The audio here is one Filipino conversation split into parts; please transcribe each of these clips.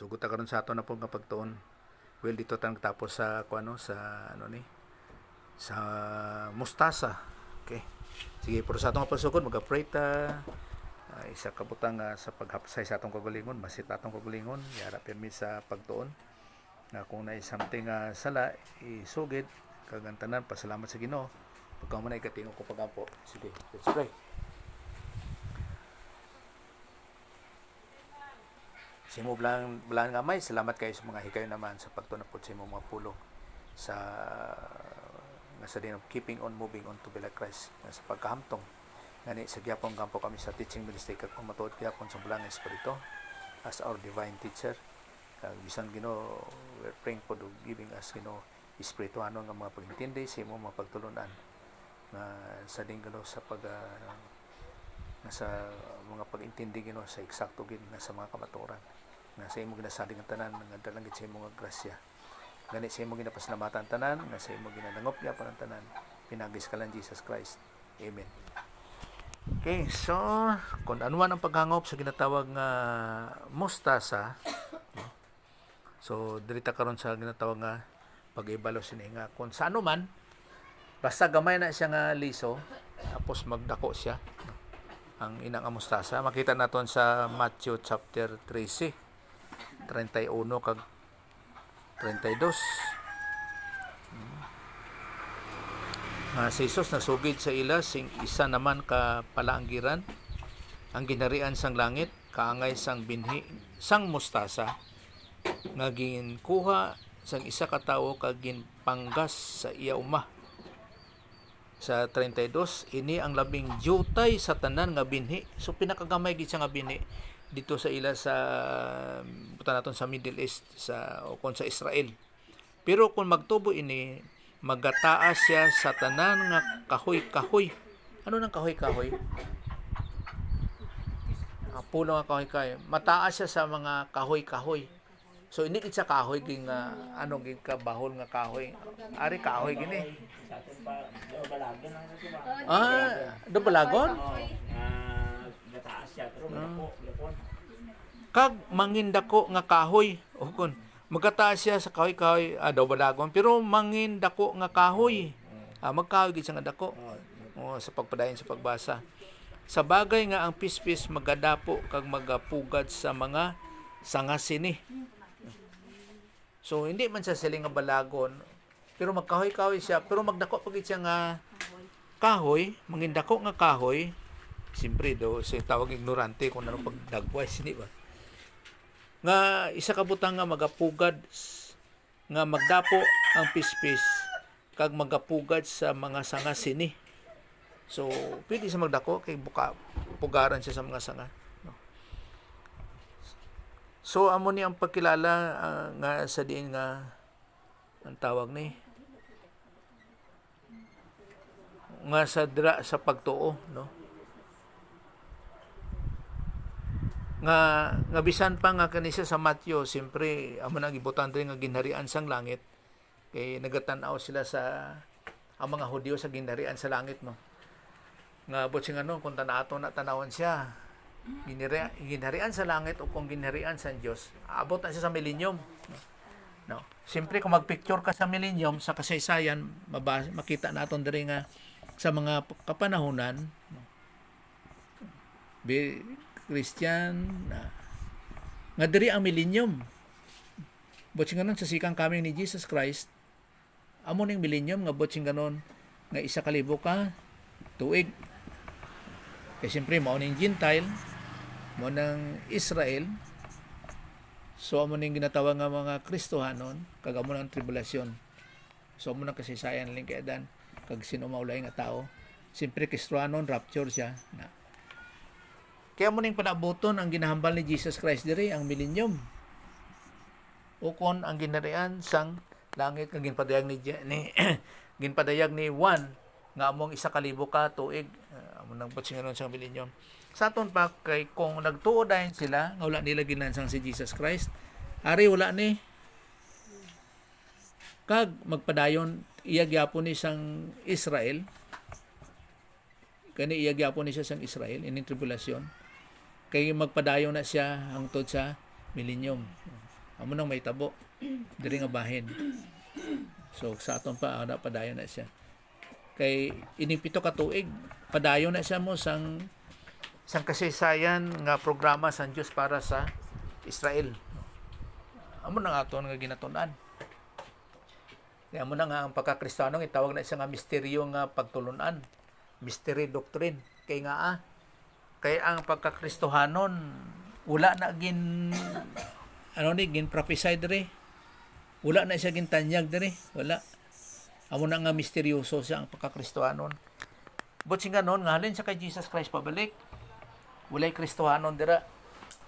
Sugot ta karon sa ato na pong kapagtuon. Well, dito tang tapos sa kuano sa ano ni sa mustasa. Okay. Sige, pero sa atong pasugod mag-pray ta. Isa ka butang sa paghapsay sa atong kagalingon, masit atong kagalingon, yara pirmi sa pagtuon. Na kung na something sala isugid kagantanan pasalamat sa Ginoo. Pagka mo na ikatingog ko pagampo. Sige, let's pray. Sa imo bilang nga may salamat kayo sa mga hikayo naman sa pagtunapod sa imo mga pulong sa nga sa din of keeping on moving on to be like Christ nga sa pagkahamtong ngani sa gyapon kampo kami sa teaching ministry kag pamatuod gyapon sa bulang espiritu as our divine teacher kag bisan Ginoo we're praying for the giving us espirituano nga mga pagintindi sa imo mga pagtulunan nga sa din Ginoo sa pag nga sa mga pag-intindi Ginoo sa eksakto gid nga sa mga kamatuoran nga sa imo ginasalig ang tanan nga dalang gid sa imo nga grasya gani sa imo ginapasalamatan tanan nga sa imo ginadangop gyapon ang tanan pinagis ka lang Jesus Christ, amen. Okay, so kung ano man ang paghangop sa ginatawag nga mustasa, so dirita karon sa ginatawag nga pag-ibalo sini nga kung sa ano man basta gamay na siya nga liso tapos magdako siya ang inang mustasa. Makita naton sa Matthew chapter 13 31 kag 32. Si Jesus nasugid sa ila sing isa naman ka palaanggiran ang ginharian sang langit kaangay sang binhi sang mustasa nga ginkuha sang isa ka tawo kag ginpanggas sa iya uma. Sa 32 ini ang labing jutay sa tanan nga binhi. So pinakagamay gid siya nga binhi dito sa ila sa buta naton sa Middle East o kon sa Israel. Pero kung magtubo ini magataas siya sa tanan nga kahoy-kahoy. Ano nang kahoy-kahoy? Puno nga kahoy-kahoy. Mataas siya sa mga kahoy-kahoy. So ini sa kahoy ging ano gid ka bahol nga kahoy. Ari kahoy gini. Dobalagon? Kag mangindako nga kahoy. O kun magataas siya sa kahoy-kahoy, dobalagon pero mangindako nga kahoy. Magkahoy gid siya nga dako. Sa pagpadayon sa pagbasa. Sa bagay nga ang pispis magadapo kag magapugad sa mga sanga sini. So hindi man siya siling nga balagon, pero magkahoy-kahoy siya, pero magdako pagit siya nga kahoy, mangindako nga kahoy. Siyempre do sa tawag ignorante kung ano pagdagway sini ba. Nga isa ka butang nga magapugad nga magdapo ang pispis kag magapugad sa mga sanga sini. So pwede sa magdako kay pugaran siya sa mga sanga. So amo ni ang pagkilala nga sa diin nga ang tawag ni nga sa pagtuo, no? Nga bisan pa nga kanisa sa Matthew, siyempre amo nang ibutan din nga ginharian sang langit kay nagatan-aw sila sa ang mga Hudyo sa ginharian sa langit, no? Nga butsing ano kung tanato na tanawan siya ginharian sa langit o kung ginharian sa Dios, abot na siya sa millennium, no? Siyempre kung magpicture ka sa millennium sa kasaysayan, makita naton diri nga sa mga kapanahunan, no? Christian nga diri ang millennium. Butsing ganon sa sikang coming ni Jesus Christ, amo ning millennium nga butsing ganon nga 1,000 ka tuig. Kaya siyempre mao ning Gentile, mo ng Israel, so amo ning ginatawag nga mga Kristohanon kag amo ng tribulasyon. So amo nang kasaysayan lang kay Adan kag sino maulay nga tao. Siyempre Kristohanon rapture siya na. Kaya amo ning panabuton ang ginahambal ni Jesus Christ diri ang millennium. Ukon ang ginharian sang langit nga ginpadayag ni ginpadayag ni Juan nga among 1,000 ka tuig, amo nang pagsinganon sa millennium. Sa aton pa kay kung nagtuo dayon sila nga wala nila ginansang si Jesus Christ, ari wala ni kag magpadayon iya gyapon ni sang Israel, kani iya gyapon ni siya sang Israel ining tribulasyon kay magpadayon na siya hangtod sa millennium. amo nang may tabo diri nga bahin. So sa aton pa padayon na siya. Kay ining 7 ka tuig padayon na siya mo sang kasaysayan nga programa sa Dios para sa Israel. Amo na nga aton nga ginatun-an. Kaya amo na nga ang pagkakristiyano itawag na siya nga misteryo nga pagtulunan, mystery doctrine. Kay nga kay ang pagkakristohanon wala na gin gin prophesy diri. Wala na siya gintanyag diri. Wala. Amo na nga misteryoso siya ang pagkakristohanon. But singanon nga halin sa kay Jesus Christ pabalik. Walay kristohanon dira.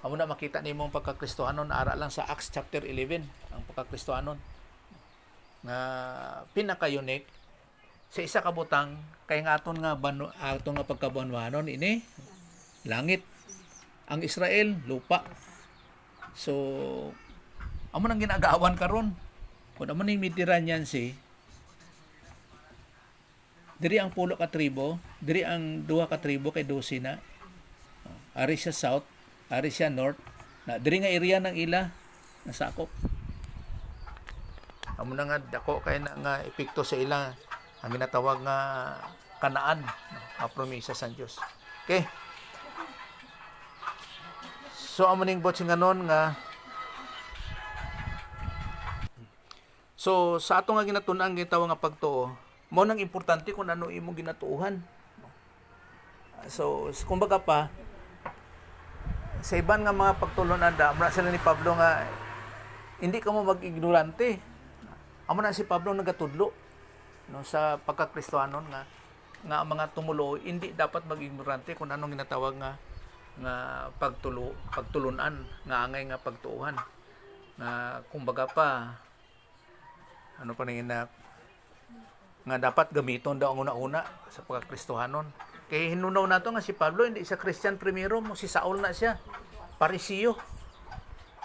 Amo na makita nimo ang pagkakristohanon ara lang sa Acts chapter 11 ang pagkakristohanon. Nga pinaka-unique sa isa ka butang kay nga aton nga aton nga pagkabuanwanon ini langit. Ang Israel lupa. So amo nang ginagawan karon. Kung amo ning Mediterranean Sea, diri ang 10 ka tribo, diri ang 2 ka tribo kay 12 na. Ari siya south, ari siya north. Na diri nga area ng ila nasakop. Amo na nga dako kay na nga epekto sa ila ang ginatawag nga Kanaan, ang promesa sa Dios. Okay. So amo ning bot singanon nga so sa ato nga ginatun-an gitawag nga pagtuo, mao nang importante kung ano imong ginatuuhan. So kumbaga pa sa iban nga mga pagtulunan mura sila ni Pablo nga hindi ka mo mag-ignorante. Amo na si Pablo nagatudlo no sa pagkakristohanon nga ang mga tumulo hindi dapat mag-ignorante kung anong ginatawag nga pagtulunan nga angay nga pagtuuhan. Na kumbaga pa ano pa nang nga dapat gamiton daw ang una-una sa pagkakristohanon. Kay hinunaw nato nga si Pablo hindi siya Christian primero, mo si Saul na siya, Parisiyo.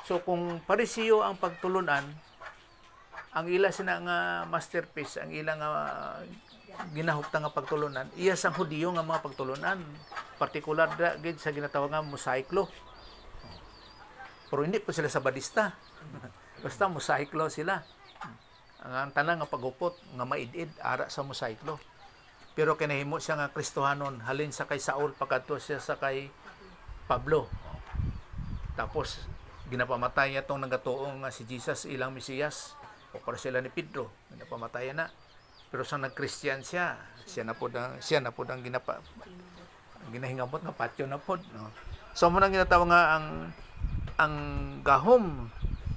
So kung Parisiyo ang pagtulunan, ang ila sina nga masterpiece, ang ila nga ginahuptan nga pagtulunan, iya sang Hudiyo nga mga pagtulunan, partikular gid sa ginatawag nga mosaiklo. Pero hindi po sila sabadista. Basta mosaiklo sila. Ang tanang nga pagupot nga maidid ara sa mosaiklo. Pero kinahimo siya nga Kristohanon halin sa kay Saul pagkadto siya sa kay Pablo. Tapos ginapamatay niya tong nagatuong nga si Jesus ilang Mesiyas o para sila ni Pedro ginapamatay na. Pero sa nag-Christian siya na pud ang ginahingabot nga patyo na pod no. So mo nang ginatawag nga ang gahom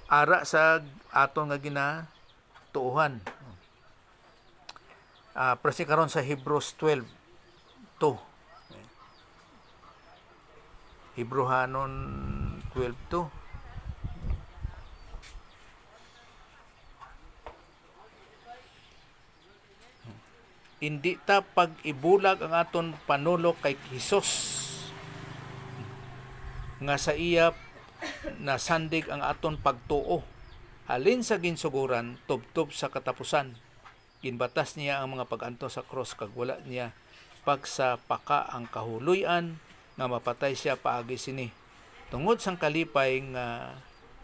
ara sa aton nga ginatuuhan. Presi karon sa Hebrews 12:2. Hebrehanon 12:2. Hindi ta pag-ibulag ang aton panulok kay Hesus nga sa iya nasandig ang aton pagtuo halin sa ginsuguran tubtob sa katapusan. Ginbatas niya ang mga pag-anto sa cross kag wala niya pagsapaka ang kahuluy-an nga mapatay siya paagi sini. Tungod sang kalipay nga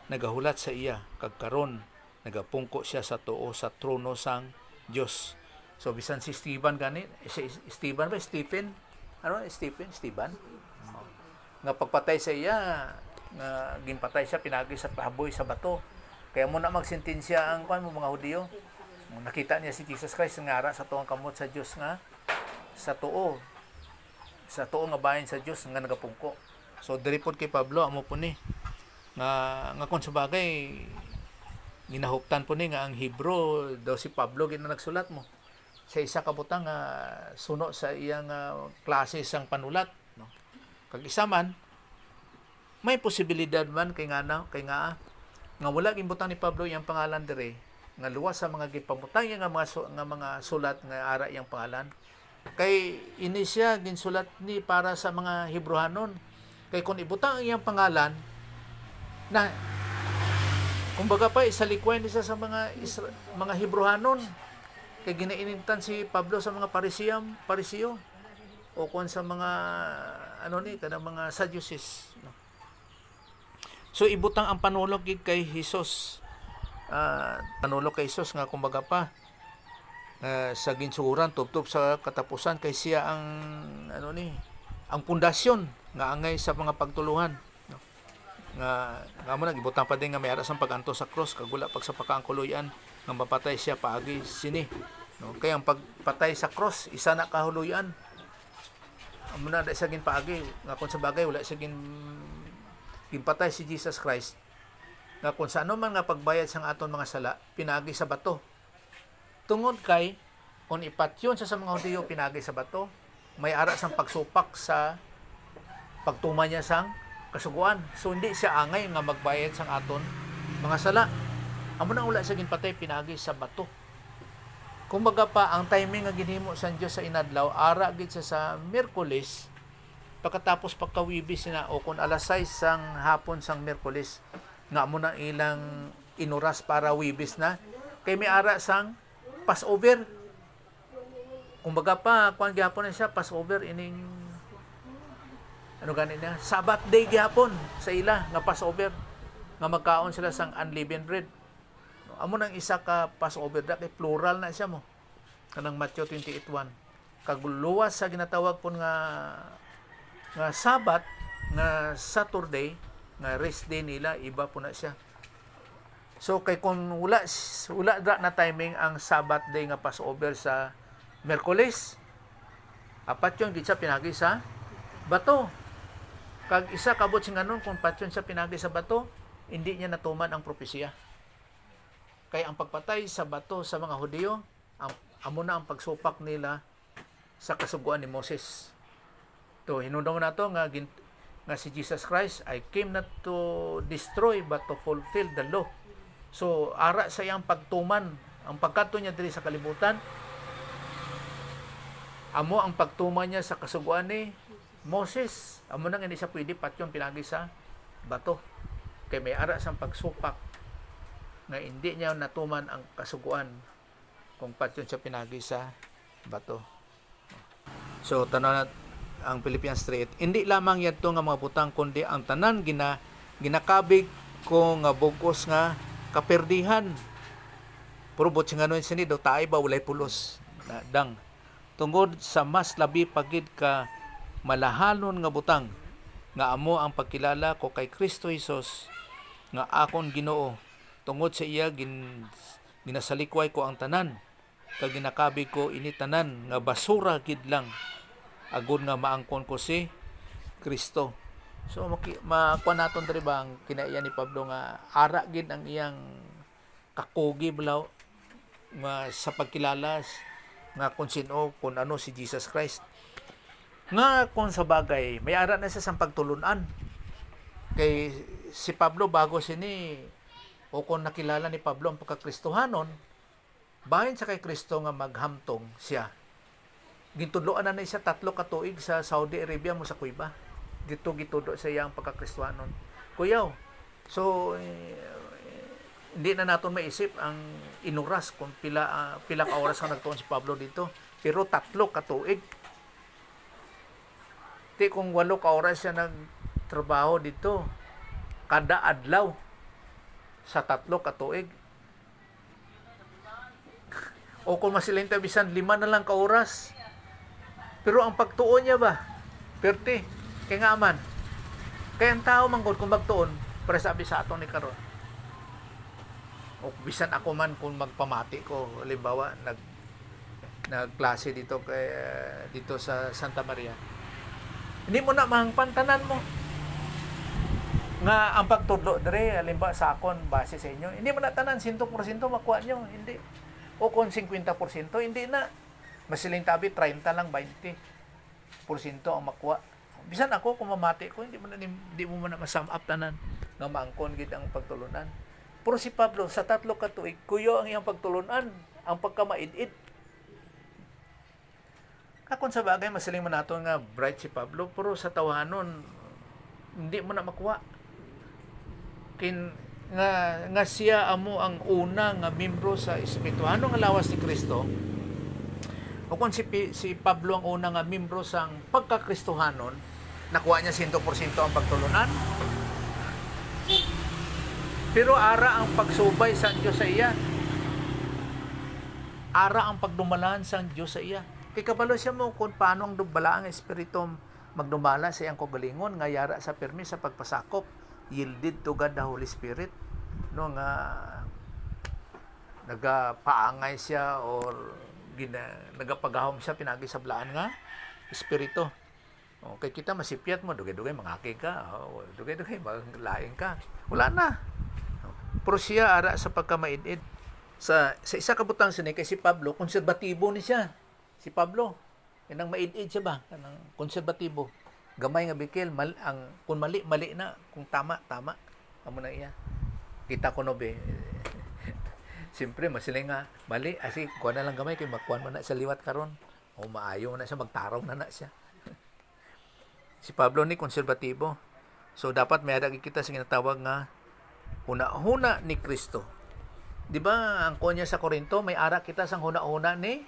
nagahulat sa iya kag karon nagapungko siya sa tuo sa trono sang Dios. So bisan si Stephen gani, si Stephen ba Stephen? Ano Stephen? Nga pagpatay sa iya nga ginpatay siya pinagi sa pahaboy sa bato. Kaya mo na magsentensya ang mo mga Hudiyo. Nakita niya si Jesus Christ nga ara sa tuong kamot sa Dios nga sa tuo nga bahin sa Dios nga nagapungko. So diri pod kay Pablo amo po ni nga kon sa bagay ginahuptan po ni nga ang Hebro daw si Pablo gina nagsulat mo sa isa ka butang nga suno sa iyang klase sang panulat no. Kag isa man may posibilidad man kay nga wala gin butang ni Pablo iyang pangalan dire nga luwas sa mga gipamutang nga mga sulat nga ara iyang pangalan kay ini siya ginsulat ni para sa mga Hebrehanon. Kay kung ibutang ang iyang pangalan na kumbaga pa isalikwain siya sa mga Hebrehanon kay ginainintan si Pablo sa mga Parisiyo o kung sa mga kanang mga Sadducees no? So ibutang ang panulog gid kay Hesus. Panulog kay Hesus nga kumbaga pa sa ginsuhuran tubtob sa katapusan kay siya ang ang pundasyon nga angay sa mga pagtuluhan, no? nga mo nagibutang pa din nga may ara sang paganto sa cross kag wala pag sa pakaangkuluyan nga mapatay siya paagi sini, no? Kaya ang pagpatay sa cross isa na kahuluyan. Amo na sa ginpaagi nga kun sa bagay wala siya ginpatay si Jesus Christ nga kung sa ano man nga pagbayad sang aton mga sala pinagi sa bato. Tungod kay kung ipatyon sa mga Hudiyo pinagi sa bato, may ara sang pagsupak sa pagtuma niya sang kasuguan. So hindi siya angay nga magbayad sang aton mga sala. Amo na wala siya ginpatay pinagi sa bato. Kumbaga pa ang timing nga ginhimo sa Dios sa inadlaw ara gid sa Miyerkules pagkatapos pagkawibis na o kung alas 6 sang hapon sang Miyerkules nga amo na ilang inuras para wibis na kay may ara sang Passover. Kumbaga pa kuan gyapon na siya Passover ining gani na Sabbath day gyapon sa ila nga Passover nga magkaon sila sang unleavened bread. Amo nang isa ka Passover da kay plural na siya mo kanang Matthew 28:1 kag luwas sa ginatawag pon nga Sabbath nga Saturday nga rest day nila iba po na siya. So kay kung wala na timing ang Sabbath day nga Passover sa Miyerkules, apat yung gitsa pinagi sa bato. Kag isa kabot sing anon kung patyon sa pinagi sa bato, hindi niya natuman ang propesya. Kay ang pagpatay sa bato sa mga Hudiyo, amo na ang pagsupak nila sa kasuguan ni Moses. To hinungdan na to nga si Jesus Christ, I came not to destroy but to fulfill the law. So ara sa iyang pagtuman, ang pagkadto niya diri sa kalibutan, amo ang pagtuman niya sa kasuguan ni Moses. Amo nang hindi siya pwede patyon pinagi sa bato. Kay may ara sang pagsupak nga hindi niya natuman ang kasuguan kung patyon siya pinagi sa bato. So tanan ang Philippians 3:8, hindi lamang yadto nga mga butang kundi ang tanan ginakabig ko nga bugos nga kaperdihan. Puro bot sing anon sini do taay ba walay pulos na dang tungod sa mas labi pagid ka malahanon nga butang nga amo ang pagkilala ko kay Kristo Jesus nga akon Ginoo. Tungod sa iya ginasalikway ko ang tanan kag ginakabig ko ini tanan nga basura gid lang agud nga maangkon ko si Kristo. So makuha naton diri ba ang kinaiya ni Pablo nga ara gid ang iyang kakugi balaw nga sa pagkilala nga kung sino kung ano si Jesus Christ. Nga kung sa bagay may ara na sa pagtulunan kay si Pablo bago sini o kung nakilala ni Pablo ang pagkakristohanon bahin sa kay Kristo nga maghamtong siya. Gintudloan na siya 3 ka tuig sa Saudi Arabia mo sa kuiba. Gitudo sa iyang pagkakristohanon. Kuyaw. So hindi na naton maisip ang inuras kung pila ka oras ang nagtuon si Pablo dito. Pero 3 ka tuig. Ti kung 8 ka oras siya nagtrabaho dito kada adlaw sa 3 ka tuig. O kung masilenta bisan 5 na lang ka oras. Pero ang pagtuon niya ba? Perti. Kaya nga man. Kaya ang tao manggod kung magtuon, para sabi sa aton ni karon. O bisan ako man kung magpamati ko, halimbawa nagklase dito dito sa Santa Maria. Hindi mo na mahangpantanan mo. Nga ang pagtudlo dire halimbawa sa akon base sa inyo, hindi mo na tanan 100% makuha nyo, hindi. O kung 50%, hindi na. Masiling tabi 30 lang 20% ang makuha. Bisan ako kung mamati ko, hindi mo na masum up tanan nga maangkon gid ang pagtulunan. Pero si Pablo sa 3 ka tuig kuyo ang iyang pagtulunan, ang pagkamaid-id. Kakon sa bagay masiling man nato nga bright si Pablo, pero sa tawanon hindi mo na makuha. Nga siya amo ang una nga membro sa espirituhano nga lawas ni Kristo. O kung si Pablo ang una nga membro sang pagkakristohanon, nakuha niya 100% ang pagtulunan. Pero ara ang pagsubay sa Dios sa iya. Ara ang pagdumalaan sa Dios sa iya. Kay kabalo siya mo kung paano ang dumala ang espiritu magdumala sa iyang kagalingon nga yara sa permi sa pagpasakop, yielded to God the Holy Spirit, no, nga nagapaangay siya or nagapagahom siya pinagi sa blaan nga espiritu. Okay, kita masipyat mo, dugay-dugay mangaki ka, dugay-dugay maglaing ka, wala na. Pero siya ara sa pagkamaidid sa isa ka butang sini kay si Pablo, konserbatibo ni siya. Si Pablo inang maidid siya ba kanang konserbatibo, gamay nga bikil ang kung mali na, kung tama amo na iya. Kita ko no be siyempre masiling nga mali asi kuha na lang gamay kay makuan man na sa liwat karon o maayo na siya, magtarong na siya. Si Pablo ni konserbatibo, so dapat may ada kita sa ginatawag nga huna-huna ni Kristo. Di ba ang kunya sa Korinto may ara kita sang huna-huna ni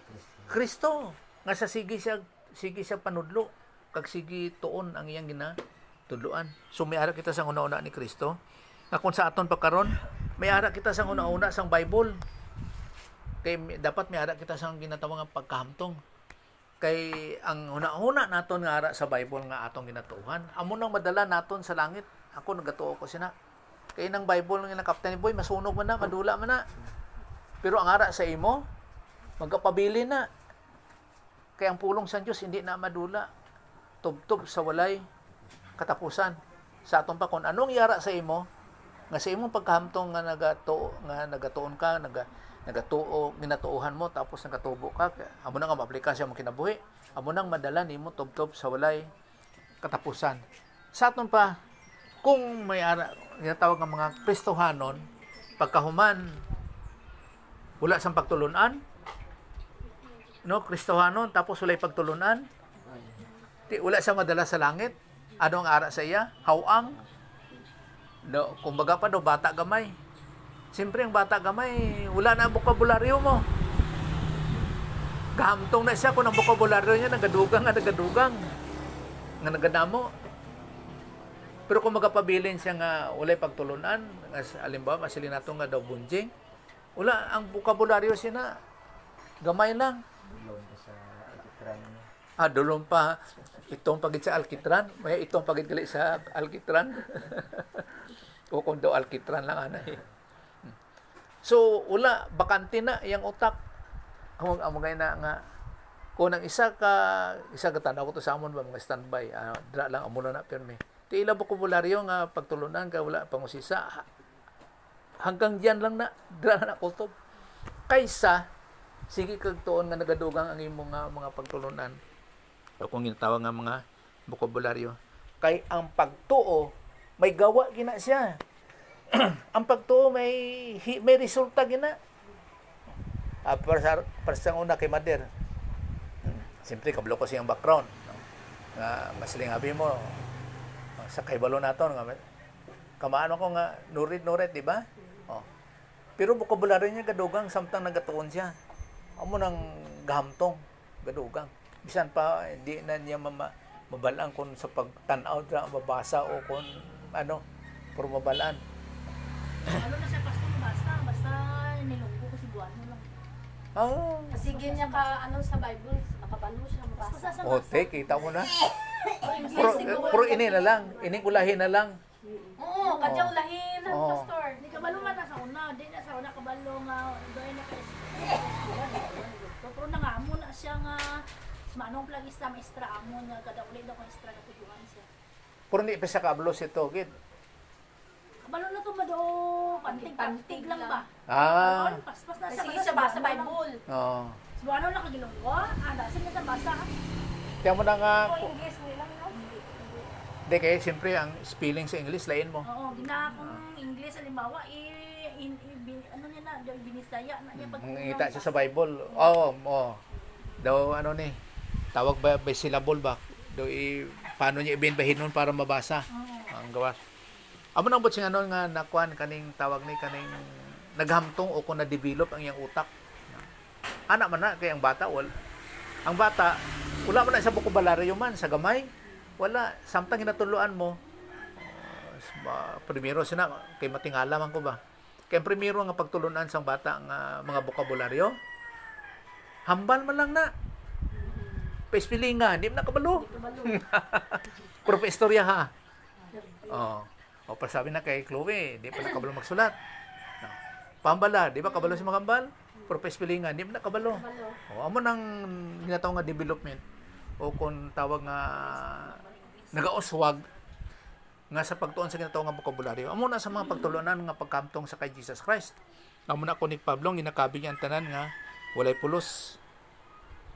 Kristo nga sa sige siya panudlo kag sige tuon ang iyang ginatudloan. So may ara kita sang huna-huna ni Kristo nga kung sa aton pagkaron may ara kita sang huna-huna sang Bible. Kay dapat may ara kita sang ginatawag nga pagkahamtong. Kay ang huna-huna naton nga ara sa Bible nga atong ginatuohan amo nang madala naton sa langit. Ako nagatuo ko sina. Kay nang Bible nga Captain Boy masunog man na, madula man na. Pero ang ara sa imo magkapabili na. Kay ang pulong sa Dios hindi na madula. Tubtob sa walay katapusan. Sa aton pa kung anong yara sa imo nga sa imong pagkahamtong nga nagatuon ka, nagatuo ginatuohan mo tapos nagatubo ka, amo na nga maaplikasyon mo kinabuhi, amo nang madala nimo tubtob sa walay katapusan. Sa aton pa kung may ara ginatawag nga mga Kristohanon, pagkahuman wala sang pagtulunan, no, Kristohanon tapos walay pagtulunan, wala sa madala sa langit. Ano ang ara sa iya? Hawang. No, kumbaga pa do bata gamay. Siyempre ang bata gamay, wala na ang bokabularyo mo. Gahamtong na siya kung ang bokabularyo niya nagadugang nga nagadamo. Pero kung magapabilin siya nga walay pagtulunan, alimbawa masilin nato nga daw bunjing, wala ang bokabularyo siya na gamay lang. Dulong pa itong pagit sa alkitran, may itong pagit gali sa alkitran. O kung daw alkitran lang anay. So wala bakante na yang utak. Among na nga kung ang isa ka tanaw ko to sa amon ba mga standby, dra lang amo na permi. Ti ila bokabularyo nga pagtulunan ka wala pangusisa. Hanggang diyan lang na dra na kutob. Kaysa sige kag tuon nga nagadugang ang imong mga pagtulunan. O kung ginatawag nga mga bokabularyo, kay ang pagtuo may gawa gina siya. Ang pagtuo may resulta gina. Para sa una kay Mader. Siyempre kablo ko siyang background. Nga masiling abi mo sa kaibalo naton nga kamaano ko nga nurit, di ba? Oh. Pero bokabularyo niya gadugang samtang nagatuon siya. Amo nang gahamtong gadugang. Bisan pa hindi na niya mabalaan kung sa pagtanaw ra mabasa o kung puro mabalaan. Ano na siya basta nilunggo ko si Buano lang. Kasi niya ka sa Bible, makabalo siya mabasa. Kita mo na. Puro ini na lang, ining ulahin na lang. Oo, kadyaw lahin ng pastor. Di kabalo man na sa una, di na sa una kabalo nga doon na kay. Pero nangamo na siya nga manong plagista maestra amo nga kada uli daw ko extra na tujuan siya. Puro ni pa siya kablos ito, gid. Kabalo na to mado pantig lang ba? Paspas na siya. Sige siya basa Bible. Oo. Buano na kagilunggo, sige na basa. Kaya mo na nga, English mo lang, no? hindi kaya siyempre ang spelling sa English, lain mo. Oo, gina kung English halimbawa ano niya na, binisaya na niya pag Ngita siya sa Bible. Daw tawag ba by syllable ba? Daw paano niya ibinbahin nun para mabasa. Ang gawas. Amo nang bot sing nga nakuan kaning tawag ni kaning naghamtong o kung na-develop ang iyang utak. Anak man na kay ang bata wala man na sa bokabularyo man sa gamay. Wala samtang ginatuluan mo primero sina kay matingala man ko ba. Kay primero nga pagtulunan sang bata nga mga bokabularyo. Hambal man lang na. Pespilinga, di man nakabalo. Kabalo. Puro pa istorya ha. Oh. O pasabi na kay Chloe, di pa nakabalo magsulat. No. Pambala, di ba kabalo si Makambal? Puro pa espilingan, di ba nakabalo? Kabalo. O amo nang ginatawag nga development o kung tawag nga nagauswag nga sa pagtuon sa ginatawag nga bokabularyo. Amo na sa mga pagtulunan nga pagkamtong sa kay Jesus Christ. Amo na ko ni Pablo ginakabi niya ang tanan nga walay pulos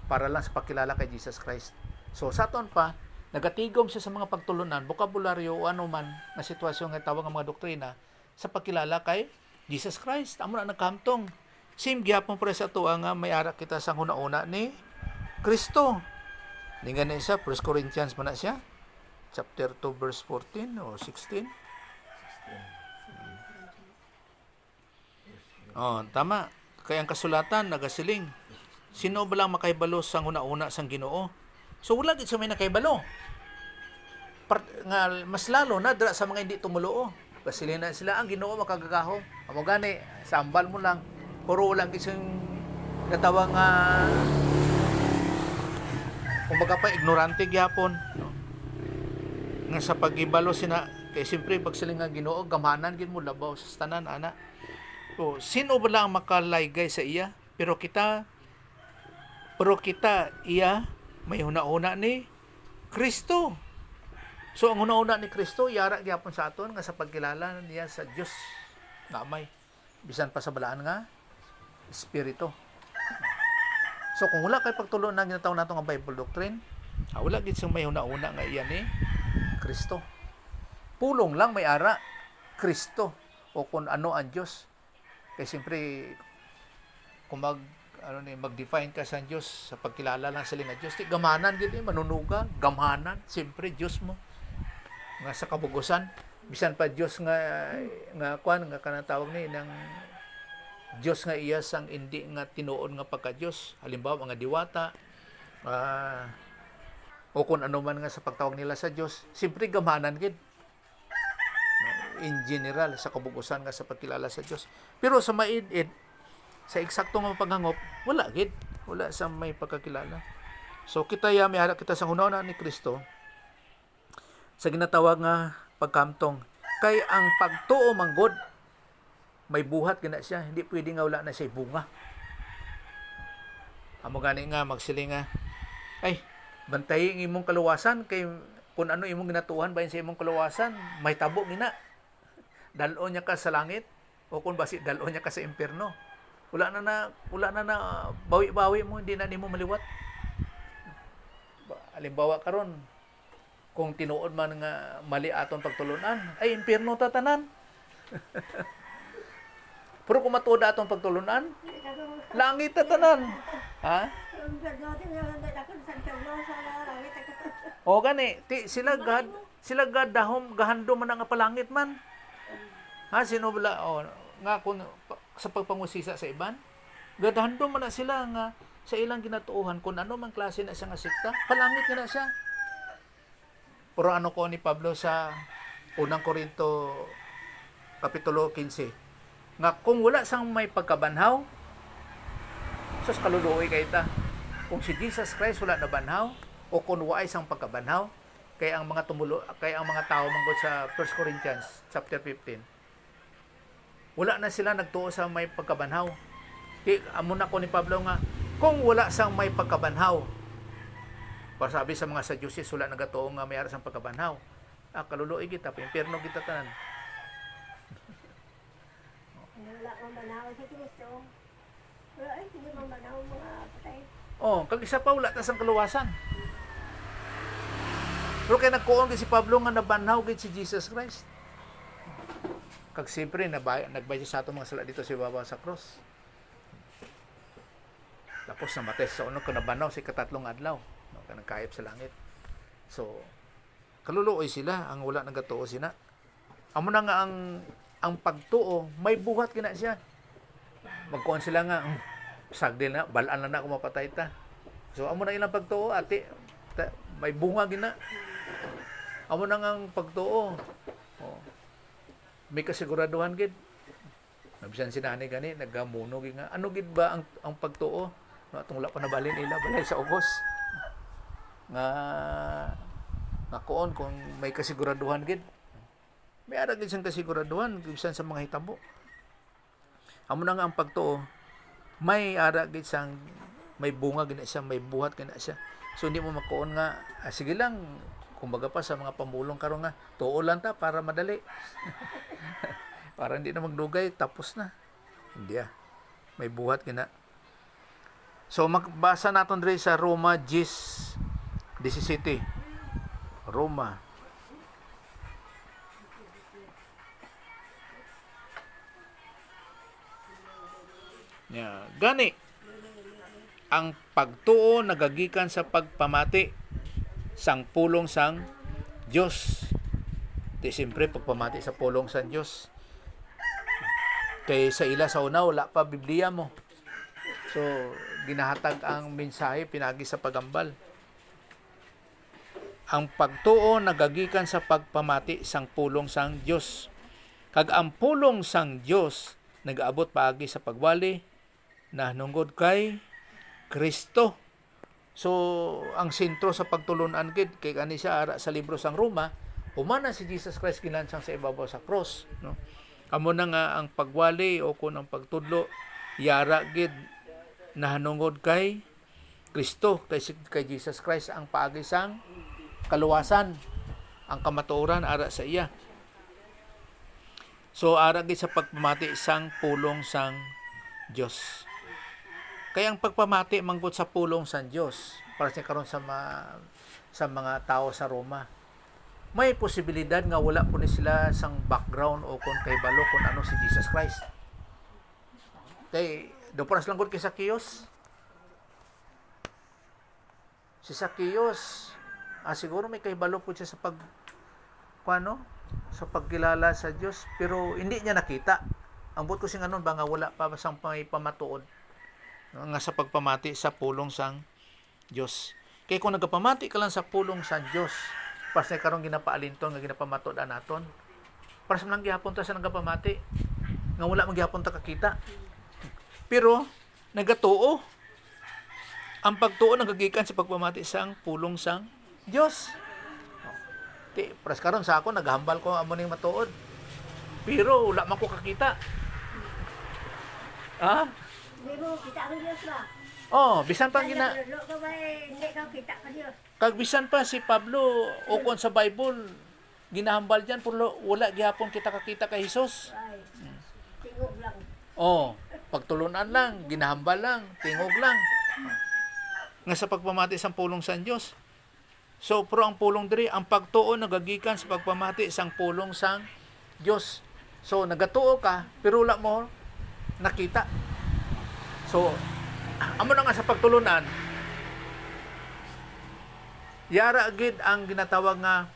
para lang sa pagkilala kay Jesus Christ. So sa aton pa nagatigom siya sa mga pagtulunan, bokabularyo o ano man na sitwasyon nga tawag nga mga doktrina sa pagkilala kay Jesus Christ. Amo na nagkamtong. Same gyapon pre sa tuwa nga may ara kita sa una-una ni Kristo. Ningan na isa, 1 Corinthians man na siya. Chapter 2 verse 14 o 16. Oh, tama. Kaya ang kasulatan nagasiling. Sino ba lang makahibalo sang una-una sang Ginoo? So wala gid sa may nakahibalo. Nga mas lalo na dira sa mga hindi tumulo. Kasi na sila ang Ginoo makagagaho. Amo gani sambal mo lang. Puro lang kising natawag nga kumbaga pa ignorante gyapon. No? Nga sa pagibalo sina kay siyempre pag sila nga Ginoo gamanan gid mo labaw sa tanan ana. So, sino ba lang makalaygay sa iya? Pero kita iya may una-una ni Kristo. So ang una-una ni Kristo yara gyapon sa aton nga sa pagkilala niya sa Dios nga may bisan pa sa balaan nga espiritu. So kung wala kay pagtulo na ginatawag nato nga Bible doctrine, wala gid sing may una-una nga iya ni Kristo. Pulong lang may ara Kristo o kung ano ang Dios. Kaya siyempre kung mag-define ka sa Diyos sa pagkilala lang sa nga Diyos, gamanan gid manunuga, gamanan, siyempre Diyos mo. Nga sa kabugusan, bisan pa Diyos nga kanang tawag ni ng Diyos nga iya sang hindi nga tinuod nga pagka Diyos. Halimbawa mga diwata, o kung ano man nga sa pagtawag nila sa Diyos, siyempre gamanan gid. In general sa kabugusan nga sa pagkilala sa Diyos. Pero sa maid-id, sa eksakto nga paghangop, wala gid. Wala sa may pagkakilala. So kita may harap kita sa una ni Kristo sa ginatawag nga pagkamtong. Kay ang pagtuo manggod may buhat gina siya, hindi pwede nga wala na siya bunga. Amo gani nga magsiling nga ay bantay ang imong kaluwasan kay kung ano imong ginatuhan bayin sa imong kaluwasan, may tabo gina. Dalon niya ka sa langit o kung basi dalon niya ka sa impierno. Wala na bawi-bawi mo, hindi na nimo maliwat. Halimbawa karon kung tinuod man nga mali aton pagtulunan, ay impierno ta tanan. Pero kung matuod atong pagtulunan, langit ta tanan. Ha? O gani, sila gad dahom gahando man nga palangit man. Ha, sino bala nga kung sa pagpangusisa sa iban, gadahando man na sila nga sa ilang ginatuuhan kung ano man klase na siya nga sikta, palangit na siya. Pero ano ko ni Pablo sa unang Korinto kapitulo 15 nga kung wala sang may pagkabanhaw sus kaluluoy kay ta. Kung si Jesus Christ wala na banhaw o kung waay sang pagkabanhaw kay ang mga tao manggod sa 1 Corinthians chapter 15 wala na sila nagtuo sa may pagkabanhaw. Amo na ko ni Pablo nga kung wala sang may pagkabanhaw para sabi sa mga Sadducees wala nagatuo nga may ara sang pagkabanhaw. Kaluluoy kita, impierno kita tanan. Wala kang banaw sa Kristo. Wala ay hindi mang banaw mga patay. Kag isa pa wala ta sang kaluwasan. Pero kay nagkuon si Pablo nga nabanhaw gid si Jesus Christ. Kag siyempre nagbayad sa ato mga sala dito si baba sa cross. Tapos namatay sa uno kung nabanaw si katatlong adlaw, no, kanang kayop sa langit. So kaluluoy sila ang wala nagatuo sina. Amo na nga ang pagtuo may buhat kina siya. Magkuon sila nga sagdi na balaan na ako mapatay ta. So amo na ilang pagtuo ate may bunga gina. Amo na nga ang pagtuo. may kasiguraduhan gid. Nabisan si nanay gani nagamuno gid nga ano gid ba ang pagtuo? No atong wala pa nabalin ila balay sa Ugos. Nga kuon kung may kasiguraduhan gid. May ara gid siyang kasiguraduhan bisan sa mga hitabo. Amo na nga ang pagtuo, may ara gid siyang may bunga gid na siya, may buhat gid na siya. So hindi mo makuon nga sige lang kumbaga pa sa mga pamulong karon nga tuo lang ta para madali. Para hindi na magdugay tapos na. Hindi may buhat gid na. So magbasa naton diri sa Roma 10:17. Roma gani ang pagtuo nagagikan sa pagpamati sang pulong sang Dios. Di siyempre pagpamati sa pulong sang Dios. Kay sa ila sa una wala pa Biblia mo. So ginahatag ang mensahe pinagi sa pagambal. Ang pagtuo nagagikan sa pagpamati sang pulong sang Dios. Kag ang pulong sang Dios nagaabot paagi sa pagwali na nungod kay Kristo. So ang sentro sa pagtulunan gid kay kani siya ara sa libro sang Roma, humana si Jesus Christ ginansang sa ibabaw sa cross, no? Amo na nga ang pagwali o kun ang pagtudlo yara gid nahanungod kay Kristo, kay Jesus Christ ang paagi sang kaluwasan, ang kamatuoran ara sa iya. So ara gid sa pagpamati sang pulong sang Dios. Kaya ang pagpamati manggod sa pulong sang Dios para sa karon sa mga tao sa Roma, may posibilidad nga wala po ni sila sang background o kung kahibalo kung ano si Jesus Christ. Kay doparas lang gud kay Zacchaeus. Si Zacchaeus, siguro may kahibalo po siya sa sa pagkilala sa Dios, pero hindi niya nakita. Ang buot ko sing anon ba nga wala pa sang may pamatuod nga sa pagpamati sa pulong sang Dios. Kay kung nagapamati ka lang sa pulong sang Dios, para sa karong ginapaalinton nga ginapamatuod naton, para sa nang gihapon ta sa nagapamati nga wala man gihapon ta kakita. Pero nagatuo. Ang pagtuo nagagikan sa pagpamati sang pulong sang Dios. Para sa karon sa ako naghambal ko amo ning matuod. Pero wala man ko kakita. Hindi mo kita ka Diyos ba? Bisan pa Hindi ka kita ka Diyos. kag bisan pa si Pablo ukon sa Bible ginahambal diyan pero wala gihapon kita kakita kay Hesus. Ay, tingog lang. Pagtulunan lang, ginahambal lang, tingog lang. Nga sa pagpamati sang pulong sang Dios. So pero ang pulong diri, ang pagtuo nagagikan sa pagpamati sang pulong sang Dios. So nagatuo ka pero wala mo nakita. So amo na nga sa pagtulunan, yara gid ang ginatawag nga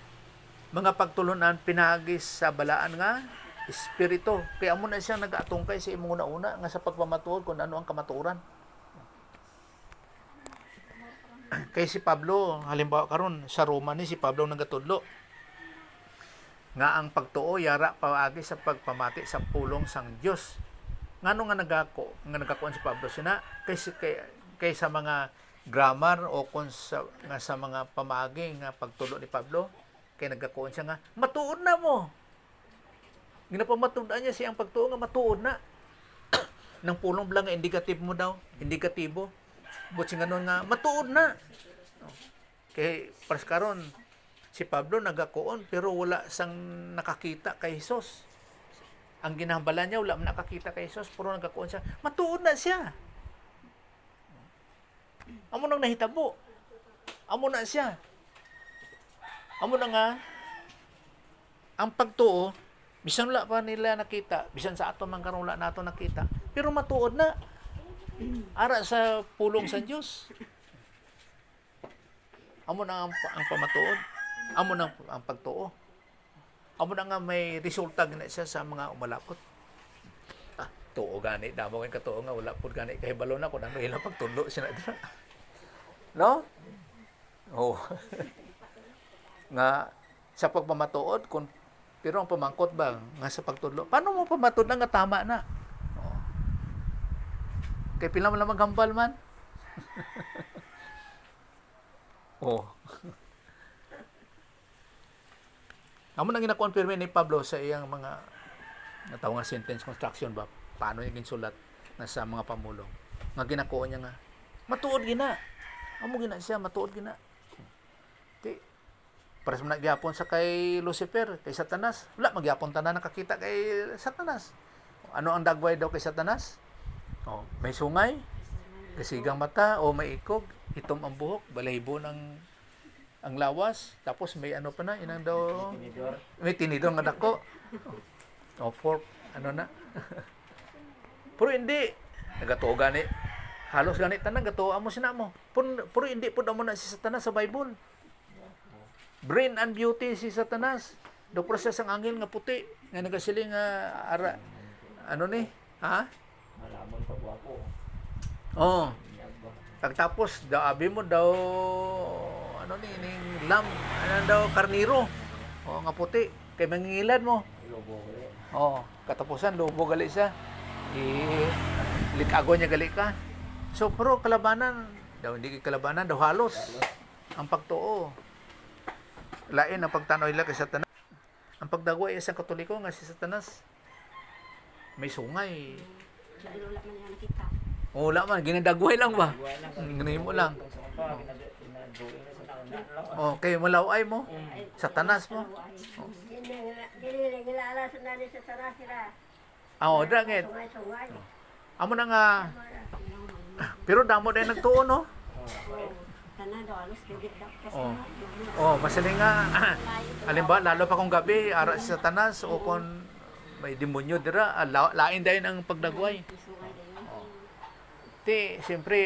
mga pagtulunan pinagis sa balaan nga espiritu. Kaya amo na siya nag-atungkay sa imong una nga sa pagpamatuod kung ano ang kamatuoran. Kay si Pablo, halimbawa karon sa Roma ni si Pablo nagatudlo nga ang pagtuo yara paagi sa pagpamati sa pulong sang Dios. Ngano nga nagakuan si Pablo sina kay sa mga grammar o kung sa mga pamaagi nga pagtulo ni Pablo kay nagakuan siya nga matuod na mo. Ginapamatuod niya siya ang pagtuo nga matuod na. Nang pulong blang nga indikative mo daw, indikatibo. But nga nun nga matuod na. Kay paras karon si Pablo nagakuon pero wala sang nakakita kay Hesus. Ang ginahambalan niya wala man nakakita kay Hesus pero nagakuon siya, matuod na siya. Amo nang nahitabo. Amo na siya. Amo na nga ang pagtuo bisan wala pa nila nakita, bisan sa ato man karon wala nato nakita, pero matuod na. Ara sa pulong sa Dios. Amo na ang pamatuod. Amo na ang pagtuo. Amo na nga may resulta gani siya sa mga umalapot. Tuo gani damo kay katuo nga wala pud gani kay balo na kun ano ilang pagtulo sina dira. No? Nga sa pagmamatuod kung Pero ang pamangkot ba nga sa pagtudlo, paano mo pamatudlo nga tama na? Oh. Kay pila man lang maghambal man. Oh. Amo nang gina-confirm ni Pablo sa iyang mga nataw nga sentence construction ba, paano niya ginsulat na sa mga pamulong. Nga ginakuha niya nga, matuod gina. Amo gina siya, matuod gina. Di, pares man nagyapon sa kay Lucifer, kay Satanas. Wala, magyapon tanan nakakita kay Satanas. Ano ang dagway daw kay Satanas? Oh, may sungay, kasigang mata, o may ikog, itom ang buhok, balahibo ng ang lawas, tapos may ano pa na, inang daw, may tinidor nga dako. O fork, ano na. Pero hindi, nagatuo gani. Halos gani tanan, gatuo mo sina mo. Pero hindi po mo na si Satanas sa Bible. Brain and beauty si Satanas. Do proses ang angel nga puti, nga nagasiling nga ara, ano ni, ha? Malamon pa ako. Oo. Pagtapos, daw abi mo daw, ano ni, ning lamb, ano daw, karniro. O, nga puti. Kay mangingilad mo. Lobo ko rin. Oo. Katapusan, lobo gali siya. Likago niya gali ka. So, pero kalabanan, daw hindi kalabanan, daw halos. Ang pagtuo. Lain ang pagtanaw nila kay Satanas. Ang pagdagway isang Katoliko nga si Satanas. May sungay. Sabi wala man niya nakita. O, wala man. Ginadagway lang ba? Ginahin mo lang. Okay, malaway mo. Satanas mo. Ginilala sa nani sa Satanas sila. Oo, dagit. Sungay-sungay. Amo na nga. Pero damo din nagtuo, no? Tanan daw alos digit daw. Oh. Oh, masaling nga. Halimbawa, lalo pa kung gabi, ara si Satanas o kung may demonyo dira, lain dahil ang pagdagway. Ti, siyempre,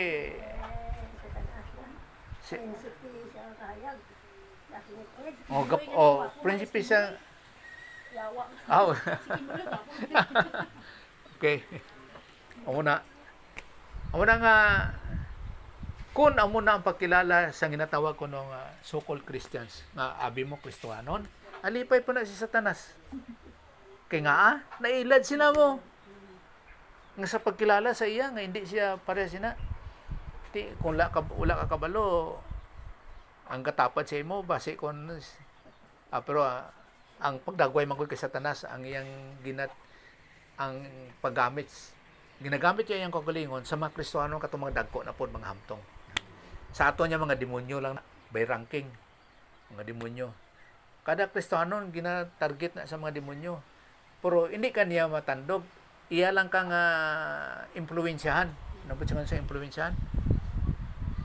prinsipe siya. Yawa. Aw. Sige, wala ka. Okay. Amo na nga kung amo na ang pagkilala sa ginatawag ko ng so-called Christians nga abi mo Kristohanon, alipay po na si Satanas. Kay nga nailad sila mo nga sa pagkilala sa iya nga hindi siya pare sina. Ti kung wala ka kabalo ang katapat sa imo base kon pero ang pagdagway man kay Satanas ang iyang ang paggamit ginagamit niya yung kagalingon sa mga Kristiyano katong mga dagko na pod mga hamtong. Sa ato niya mga demonyo lang by ranking. Mga demonyo. Kada Kristiyano gina-target na sa mga demonyo. Pero hindi kaniya matandog. Iya lang kang impluwensyahan. Ano ba sa impluwensyahan?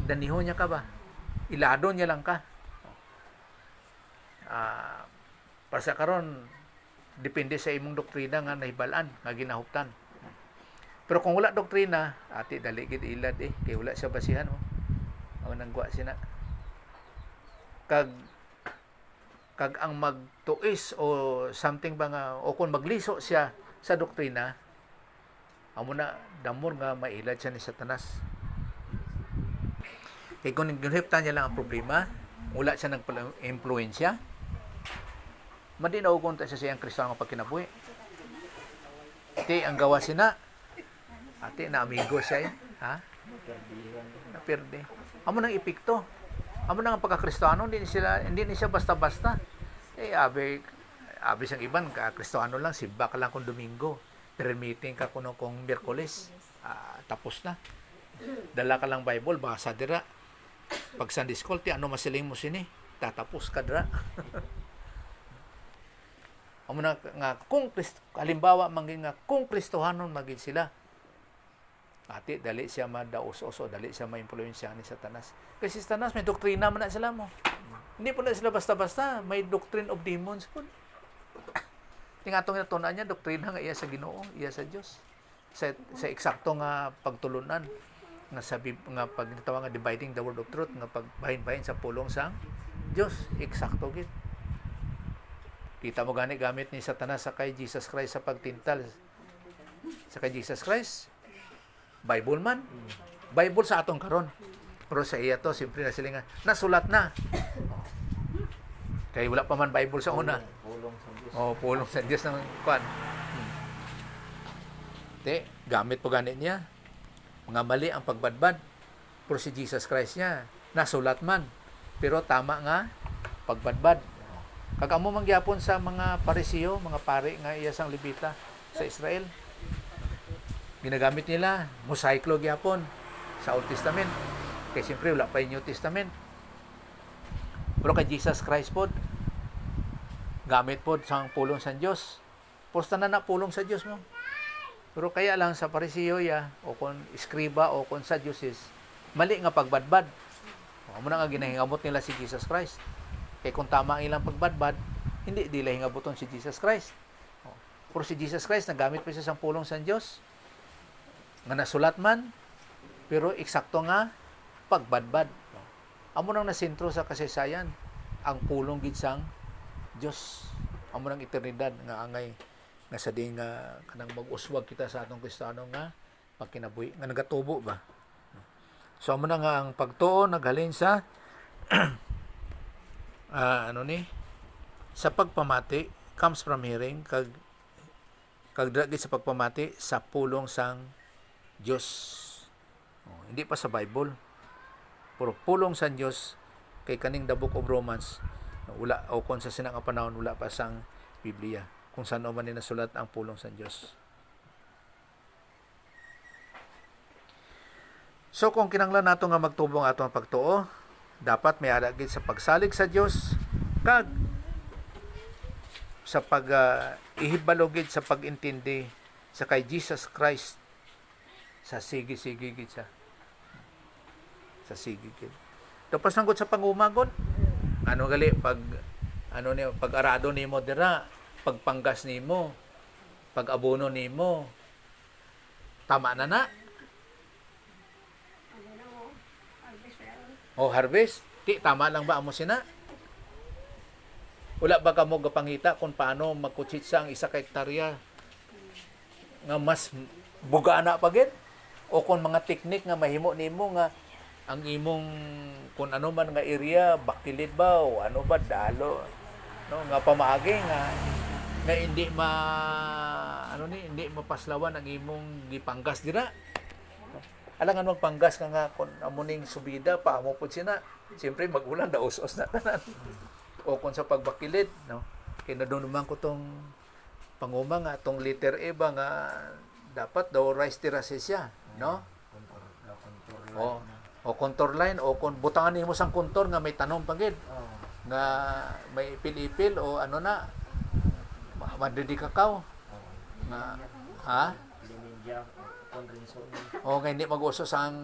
Daniho niya ka ba? Ilado niya lang ka. Para sa karon depende sa imong doktrina nga nahibalan, nga ginahuptan. Pero kung wala doktrina, ati dali gid ilad kay wala siya basihan mo. Ang nangwa sina. Kag ang magtuis o something ba nga o kung magliso siya sa doktrina, amo na damor nga mailad siya ni Satanas. Kay kung ginhiptan niya lang ang problema, wala siya nagpa-impluwensya, madinaw kung siya siyang Kristiyano nga pagkinabuhi. Iti ang gawa sina, ati na amigo siya ha? Naperde. Amo nang epekto. Amo nang pagka-Kristiyano, hindi siya basta-basta. Abi siyang iban, ka-Kristiyano lang, simba ka lang kung Domingo. Pre-meeting ka kung Miyerkules. Tapos na. Dala ka lang Bible, basa dira. Pag Sunday School, ano masiling mo sini? Tatapos ka dira. Amo na nga, halimbawa, kung Kristohanon maging sila, ati, dali siya madaos-oso, dali siya ma-influensya ni Satanas. Kasi Satanas, may doktrina man na sila mo. Hindi po na sila basta-basta, may doctrine of demons po. Tingatong natunan niya, doktrina nga iya sa Ginoo, iya sa Dios. Sa eksakto nga pagtulunan, nga sabi nga pag tawag nga dividing the word of truth, nga pagbahin-bahin sa pulong sang Dios, eksakto gid. Kita mo gani gamit ni Satanas sa kay Jesus Christ sa pagtintal. Sa kay Jesus Christ, Bible man. Bible sa atong karon. Pero sa iya to, siyempre na sila nga, nasulat na. Kaya wala pa man Bible sa una. Pulong sa Diyos. O pulong sa Dios ng kuan. Gamit po ganit niya. Mga mali ang pagbadbad. Pero si Jesus Christ niya, nasulat man. Pero tama nga, pagbadbad. Kagamo mangyapon sa mga parisiyo, mga pari nga iya sang Levita sa Israel. Ginagamit nila, mosaiklo gyapon sa Old Testament. Kaya siyempre wala pa yung New Testament. Pero kay Jesus Christ po, gamit po sa pulong sa Diyos. Pusta na pulong sa Diyos mo. Pero kaya lang sa parisiyo ya, o kung iskriba, o kung sa Diyos is, mali nga pagbadbad. O mo na nga ginahingamot nila si Jesus Christ. Kaya kung tama ang ilang pagbadbad, hindi nila hingabuton si Jesus Christ. Pero si Jesus Christ, nagamit pa siya sa pulong sa Diyos. Nga nasulat man, pero eksakto nga, pagbadbad. Amo nang nasentro sa kasaysayan, ang pulong gid sang Diyos. Amo nang eternidad nga angay nga sa di nga kanang mag-uswag kita sa atong Kristiyano nga pagkinabuhi nga nagatubo ba. So amo na nga ang pagtuo naghalin sa sa pagpamati comes from hearing kag dagit sa pagpamati sa pulong sang Dios. Hindi pa sa Bible. Pero pulong sa Dios kay kaning the book of Romans wala o kung sa sinang panahon wala pa sang Biblia kung saan man ni nasulat ang pulong sa Dios. So kung kinanglan nato nga magtubong ato ang pagtuo, dapat may adagid sa pagsalig sa Dios kag sa pag ihibalogid sa pag-intindi sa kay Jesus Christ sa sige-sige gid sa sige gid. Tapos nanggot sa pangumagod. Ano gali pag pag-arado nimo dira, pagpanggas nimo, pag-abono nimo. Tama na na. O harvest, tama lang ba amo sina? Wala ba kamo gapangita kung paano magkutsitsa ang isa ka hektarya nga mas bugana pa gid? O kung mga teknik nga mahimo nimo nga ang imong kung ano man nga area bakilid ba o ano ba dalo no nga pamaagi nga hindi hindi mapaslawan ang imong gipanggas dira. Alangan magpanggas ka nga kung amuning subida pa amo pud sina. Siyempre magulan da us-us na tanan. O kung sa pagbakilid no. Kay nadunuman ko tong panguma nga tong letter E ba nga dapat daw rice terraces siya, no? O contour line o kung butangan nimo sang contour nga may tanom pagid. Nga may ipil-ipil o ano na madidi kakao. Nga o nga hindi mag-usos ang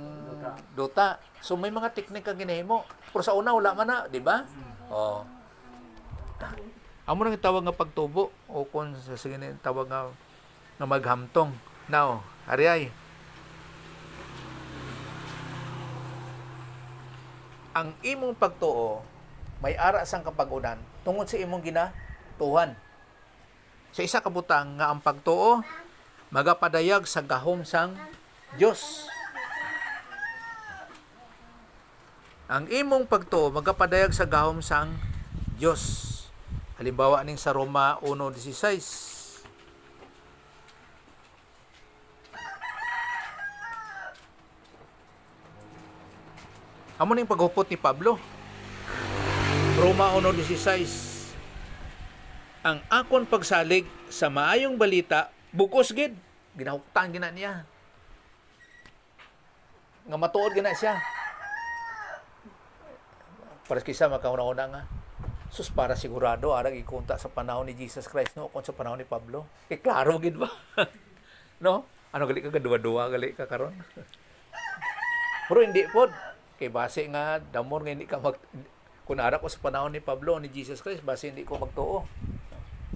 duta. So may mga teknik kang ginahimo. Pero sa una wala man na, di ba? O. Amo nang tawag nga pagtubo o kung sa sige tawag nga maghamtong. Now, ariyay. Ang imong pagtuo may ara sang kapag-unan tungod sa imong ginatuhan. Sa isa ka butang nga ang pagtuo magapadayag sa gahom sang Dios. Ang imong pagtuo magapadayag sa gahom sang Dios. Halimbawa ning sa Roma 1:16. Amo ning paghupot ni Pablo. Roma 1:16. Ang akon pagsalig sa maayong balita bukos gid. Ginahuktan gina niya. Nga matuod gina siya. Para kisa makauna-una nga. Sus para sigurado arang ikunta sa panahon ni Jesus Christ no kung sa panahon ni Pablo. Klaro gid ba? No? Ano gali ka duwa-duwa gali ka karon? Pero hindi pod. Kay base nga damor nga hindi ka kung ara ko sa panahon ni Pablo ni Jesus Christ base hindi ko magtuo.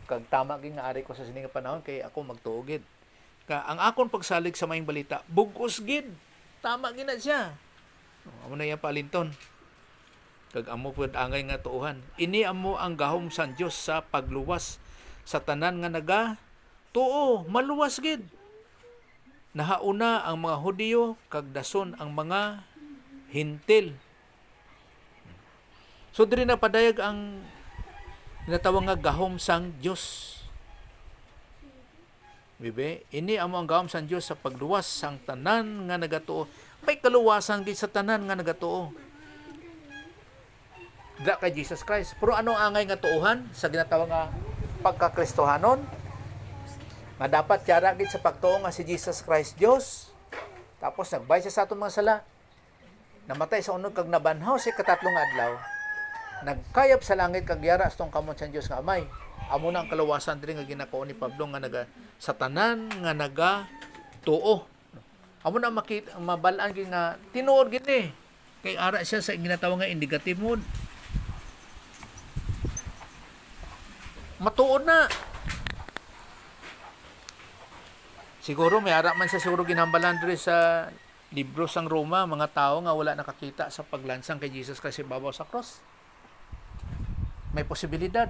Kag tama gid nga ari ko sa sining panahon kay ako magtuo gid. Ang akon pagsalig sa maayong balita bugos gid. Tama gid na siya. Amo na yang palinton. Kag amo pud angay nga tuuhan. Ini amo ang gahom sa Dios sa pagluwas sa tanan nga naga tuo, maluwas gid. Nahauna ang mga Hudiyo kag dason ang mga Hintil. So diri na padayag ang ginatawag nga gahom sang Dios. Bibe, ini amo ang gahom sang Dios sa pagluwas sang tanan nga nagatuo. May kaluwasan gid sa tanan nga nagatuo. Da kay Jesus Christ. Pero ano ang angay nga tuuhan sa ginatawag nga pagkakristohanon? Nga dapat tiara gid sa pagtuo nga si Jesus Christ Dios. Tapos nagbay siya sa aton mga sala. Namatay sa unod kag nabanhaw siya katatlong adlaw. Nagkayap sa langit kag yara sa tong kamot sa Dios nga Amay. Amo na ang kaluwasan diri nga ginako ni Pablo nga naga sa tanan nga naga tuo. Amo na makita mabalaan gid nga tinuod gid ni. Kay ara siya sa ginatawag nga indicative mood. Matuod na. Siguro may ara man sa siguro ginhambalan diri sa libro sang Roma, mga tao nga wala nakakita sa paglansang kay Jesus Christ ibabaw sa cross. May posibilidad.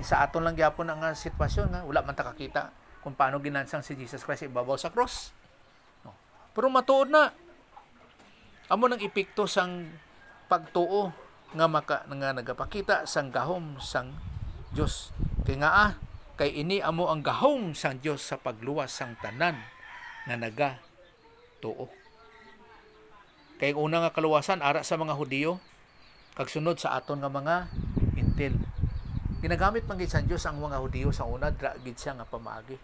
Sa aton lang gyapon ang sitwasyon nga wala man ta kakita kung paano ginansang si Jesus Christ ibabaw sa cross. No. Pero matuod na. Amo nang epekto sang pagtuo nga nga nagapakita sang gahom sang Dios. Kay nga kay ini amo ang gahom sang Dios sa pagluwas sang tanan nga naga tuo. Kay una nga kaluwasan ara sa mga Hudiyo kag sunod sa aton nga mga Intil. Ginagamit man gid sa Dios ang mga Hudiyo sa una dra gid siya nga pamaagi.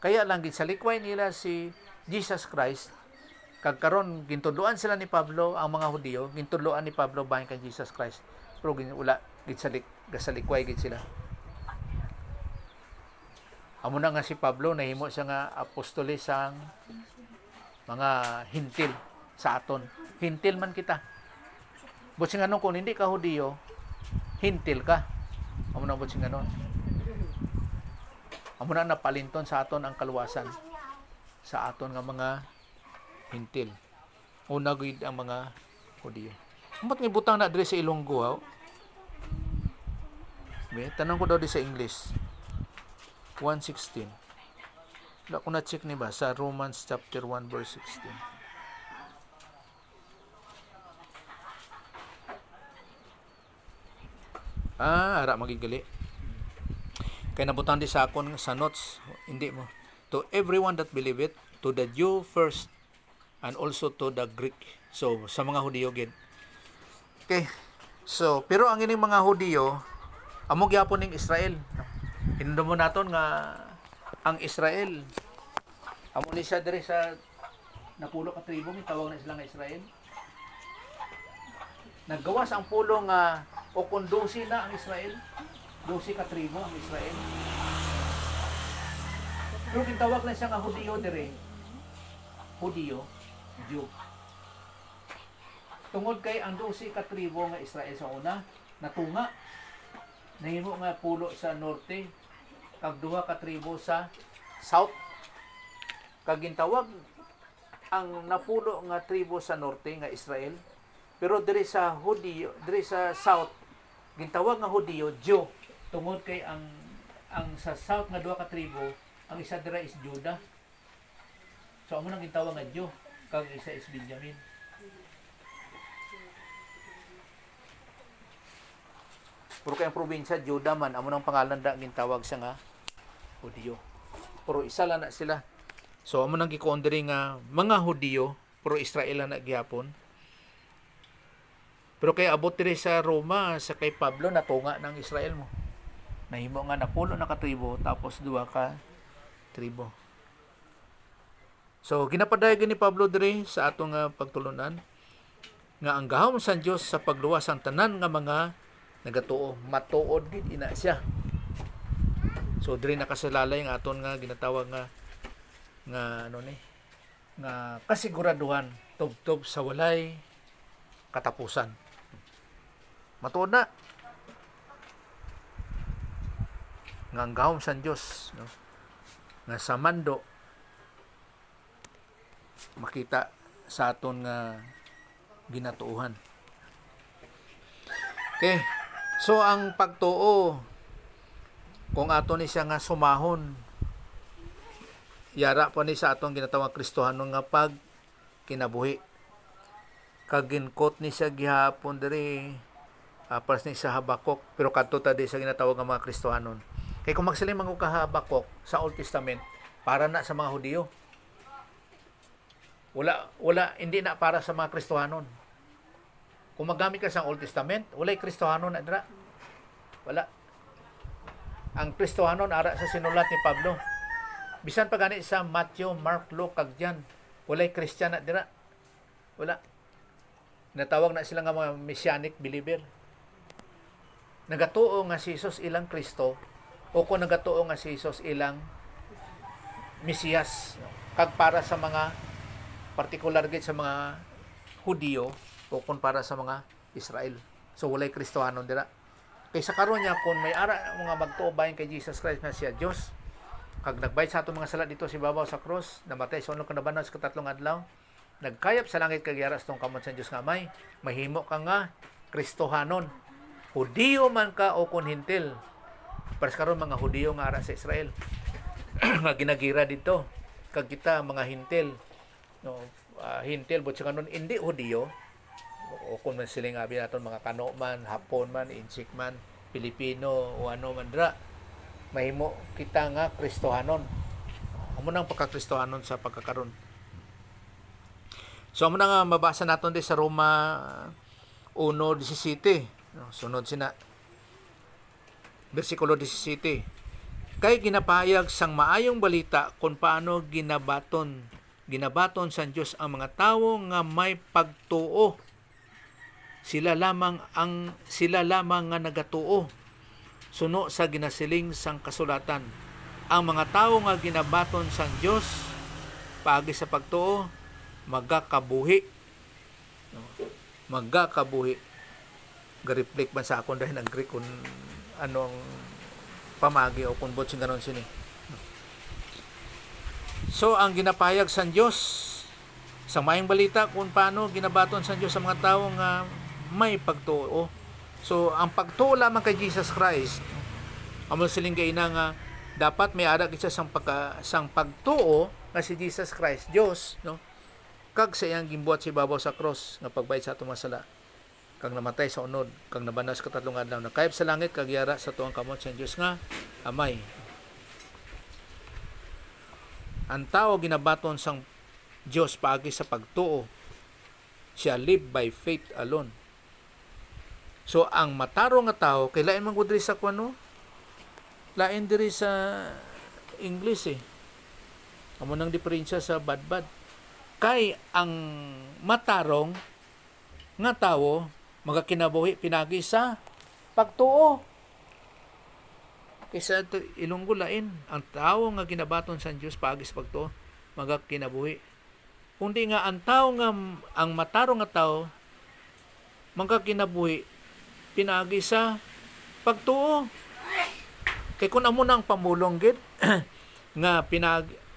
Kaya lang gid sa likway nila si Jesus Christ kag karon gintudloan sila ni Pablo ang mga Hudiyo, gintudloan ni Pablo bahin kay Jesus Christ. Pero wala gid sa likway gid sila. Amo na nga si Pablo nahimo siya nga apostoles sang mga hintil sa aton. Hintil man kita. But sing kung hindi ka Hudiyo, hintil ka. Amo na but sing amo na napalinton sa aton ang kaluwasan sa aton nga mga hintil. Una gid ang mga Hudiyo. Amot nga butang na diri sa Ilonggo ha. Tanong ko daw di sa English. 1:16. Wala ko na-check ni ba sa Romans chapter 1 verse 16. Ara magigali. Kay nabutang di sa akon sa notes, hindi mo. To everyone that believe it, to the Jew first, and also to the Greek. So, sa mga Hudiyo gid. Okay. So, pero ang ining mga Hudiyo, amo gyapon ning Israel. Hinumdum mo naton nga ang Israel amo ni siya diri sa napulo ka tribo tawag na sila nga Israel. Naggawas ang pulo nga o kung 12 na ang Israel, 12 ka tribo ang Israel. Pero gitawag na siya nga Hudiyo diri. Hudiyo, Jew. Tungod kay ang 12 ka tribo nga Israel sa una natunga nahimo nga pulo sa norte kag duha ka tribo sa south. Kag gintawag ang napulo nga tribo sa norte nga Israel, pero diri sa Hudiyo, diri sa south gintawag nga Hudiyo, Jew. Tungod kay ang sa south nga duha ka tribo, ang isa dira is Judah. So amo nang gintawag nga Jew, kag isa is Benjamin. Pero kay ang probinsya Judah man amo nang pangalan da gintawag siya nga Hudiyo. Pero isa lang na sila. So amo nang gikuon diri nga mga Hudiyo, pero Israel na gihapon. Pero kay abot diri sa Roma sa kay Pablo natunga ng Israel mo. Nahimo nga napulo na ka tribo tapos duha ka tribo. So ginapadayag ni Pablo diri sa atong pagtulunan nga ang gahom sa Dios sa pagluwas ang tanan nga mga nagatuo, matuod gid ina siya. So diri nakasalalay ang aton nga ginatawag nga nga kasiguraduhan tubtob sa walay katapusan. Matuod na nga ang gahom sa Dios, no? Nga sa mando makita sa aton nga ginatuuhan. Okay. So ang pagtuo kung ato ni siya nga sumahon yara pa ni sa atong ginatawag Kristohanon nga pag kinabuhi kag ginkot ni siya gihapon diri Para sa Habakuk, pero kadto ta di sa ginatawag nga mga Kristohanon. Kay kung magsiling mga Habakuk sa Old Testament, para na sa mga Hudiyo. Wala, hindi na para sa mga Kristohanon. Kung magamit ka sa Old Testament, walay Kristohanon na dira. Wala. Ang Kristohanon ara sa sinulat ni Pablo. Bisan pa gani sa Matthew, Mark, Luke, kag John, walay Christian na dira. Wala. Natawag na sila nga mga messianic believer. Nagatuo nga si Jesus ilang Kristo o kung nagatuo nga si Jesus ilang Mesiyas. Kag para sa mga particular gid sa mga Hudiyo o kung para sa mga Israel. So walay Kristohanon dira. Kay sa karon niya kung may ara mga magtuo bahin kay Jesus Christ nga siya Dios, kag nagbayad sa atong mga sala dito si babaw sa cross, namatay sa uno kanabanan sa katatlong adlaw, nagkayap sa langit kag yaras tong kamot sa Dios nga Amay, mahimo ka nga Kristohanon. Hudiyo man ka o kun hintil. Para sa karon mga Hudiyo nga ara sa Israel nga ginagira dito kag kita mga hintil, no, hintil but sa kanon hindi Hudiyo o kung man siling abi naton mga Kano man, Hapon man, Insik man, Pilipino o ano man dra, mahimo kita nga Kristohanon. Amo nang pagka-Kristohanon sa pagkakaron. So amo na nga mabasa naton di sa Roma 1:17. No, sunod sina versikulo 17. Kay ginapahayag sang maayong balita kung paano ginabaton sa Dios ang mga tawo nga may pagtuo. Sila lamang nga nagatuo. Suno sa ginasiling sang kasulatan. Ang mga tawo nga ginabaton sa Dios paagi sa pagtuo magakabuhi. Magakabuhi. Ga-reflect man sa akon dahil nag-Greek kung anong pamagi o kung botsing ganon sini. So, ang ginapahayag sa Diyos sa maayong balita kung paano ginabaton sa Diyos sa mga tao nga may pagtuo. So, ang pagtuo lamang kay Jesus Christ, amo siling gaina nga dapat may ara kita sang pagtuo nga si Jesus Christ, Dios, no? Kag sa iyang gimbuhat si babaw sa cross nga pagbayad sa atong mga sala. Kag namatay sa unod, kag nabanas katatlong adlaw, nakayap sa langit kag yara sa tuang kamot sa Dios nga Amay. Ang tao ginabaton sang Dios paagi sa pagtuo. Siya live by faith alone. So ang matarong nga tao kay lain man gud diri sa kuno, lain diri sa English eh. Amo nang diferensya sa badbad. Kay ang matarong nga tao magakinabuhi pinagi sa pagtuo. Kaysa Ilonggo lain, ang tao nga ginabaton sa Dios paagi sa pagtuo magakinabuhi. Kundi nga ang tao nga ang matarong nga tao magakinabuhi pinagi sa pagtuo. Kay kun amo nang pamulong gid nga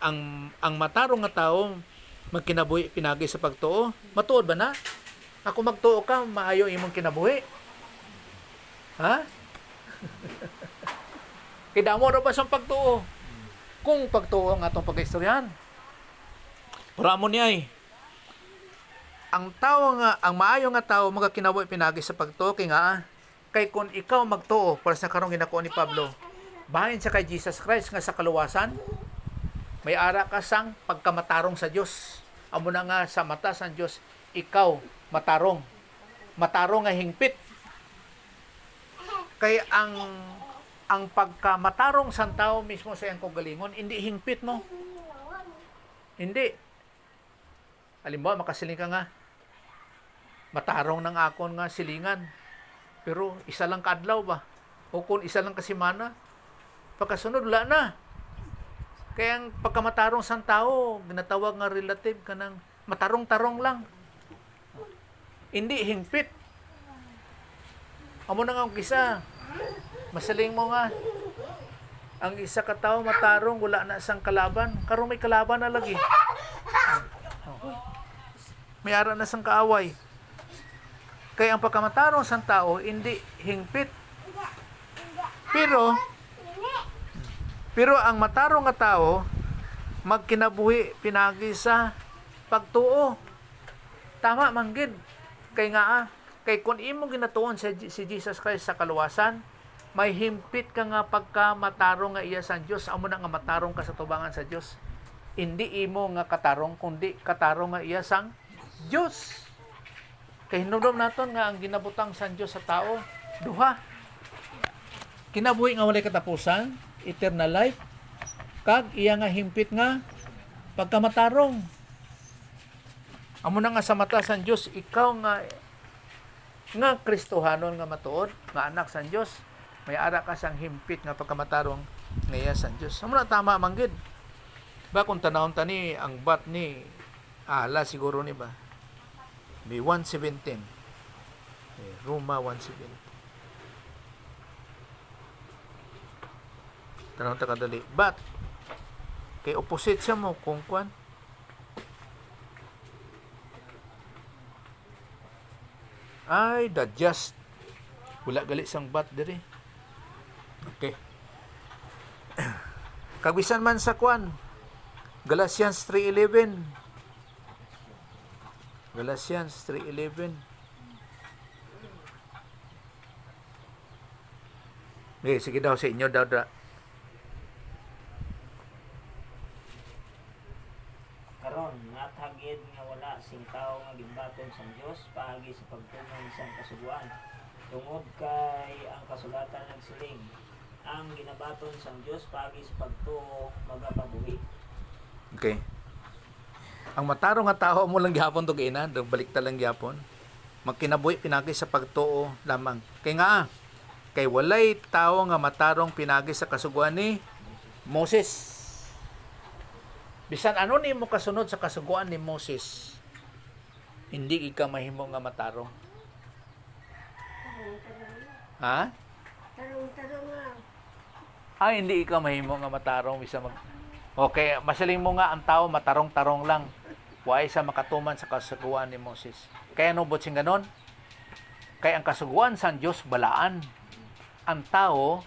ang matarong nga tao magkinabuhi pinagi sa pagtuo, matuod ba na? Ako magtuo ka, maayo imong kinabuhi. Ha? Kidamo ra ba sa pagtuo? Kung pagtuo ang atong pag-istoryahan. Para mo ni ay ang tao nga ang maayo nga tao magakinabuhi pinagi sa pagtuo kay kung ikaw magtuo para sa karong ginako ni Pablo. Bahin sa kay Jesus Christ nga sa kaluwasan, may ara ka sang pagkamatarong sa Dios. Amo na nga sa mata sa Dios, ikaw matarong nga hingpit. Kay ang pagkamatarong sa tao mismo sa iyang kagalingon, hindi hingpit mo. Hindi. Halimbawa, makasiling ka nga, matarong ng akon nga silingan. Pero isa lang kaadlaw ba? O kung isa lang kasimana, pagkasunod, wala na. Kaya ang pagkamatarong sa tao, ginatawag nga relative ka ng matarong-tarong lang. Hindi hingpit. Amo na nga ang isa. Masaling mo nga. Ang isa ka tao matarong, wala na sang kalaban. Karong may kalaban na lagi. May ara na sang kaaway. Kaya ang pagkamatarong sa tao, hindi hingpit. Pero ang matarong nga tao, magkinabuhi pinagi sa pagtuo. Tama man gid. Kay nga Kay kung imo ginatuon si Jesus Christ sa kaluwasan, may himpit ka nga pagka matarong nga iya sa Dios, amo na nga matarong ka sa tubangan sa Dios. Hindi imo nga katarong kundi katarong nga iya sang Dios. Kay hinumdum naton nga ang ginabutang sa Dios sa tao duha. Kinabuhi nga walay katapusan, eternal life, kag iya nga himpit nga pagkamatarong. Amo na nga sa mata sa Dios, ikaw nga Kristohanon nga matuod, nga anak sa Dios, may ara ka sang himpit nga pagkamatarong nga iya sa Dios. Amo na tama man gid. Ba kung tanawon tani ang bat ni ala siguro ni ba? May 1:17. Roma 1:17. Tanong ta kadali. But kay opposite siya mo kung kwan. Ay, the just. Wala gali sang bat diri. Okay. Kabisan man sa kwan. Galatians 3:11. Galatians 3:11. Sige daw sa inyo daw. Karon nathagid nga wala sing tawo nga gimbaton sa Dios paagi sa pagtuman sa kasuguan. Tungod kay ang kasulatan nagsiling, ang ginabaton sa Dios paagi sa pagtuo magapabuhi. Okay. Ang matarong nga tao mo lang gihapon to giina, balik ta lang gihapon. Magkinabuhi pinagi sa pagtuo lamang. Kay walay tao nga matarong pinagi sa kasuguan ni Moses. Bisan ano ni mo kasunod sa kasuguan ni Moses, hindi ika mahimo nga matarong. Ha? Tarong nga. Ay, hindi ika mahimo nga matarong bisan Okay, masaling mo nga ang tao matarong-tarong lang. Wa sa makatuman sa kasuguan ni Moses. Kaya no botsing ganon? Kay ang kasuguan sa Dios balaan. Ang tao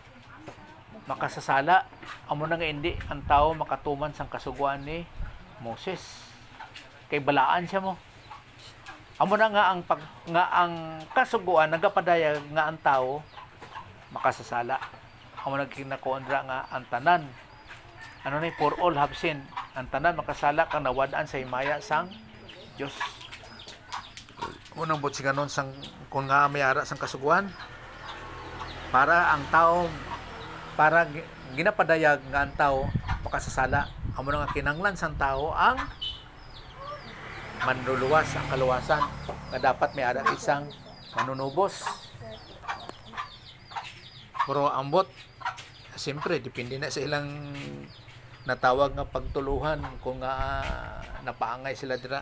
makasasala. Amo na nga hindi ang tao makatuman sa kasuguan ni Moses. Kay balaan siya mo. Amo na nga ang kasuguan nagapadayag nga ang tao makasasala. Amo na kinakontra nga ang tanan. Ano ni for all have sinned. Ang tanan makasala kang nawadaan sa himaya sang Dios. Unang bot siya nun sang kung nga may ara sang kasuguan para ang tao para ginapadayag nga ang tao makasasala. Amo na nga kinanglan sang tao ang manluluwas ang kaluwasan nga dapat may ara isang manunubos. Pero ambot siyempre depende na sa ilang natawag nga pagtuluhan kung napaangay sila dira.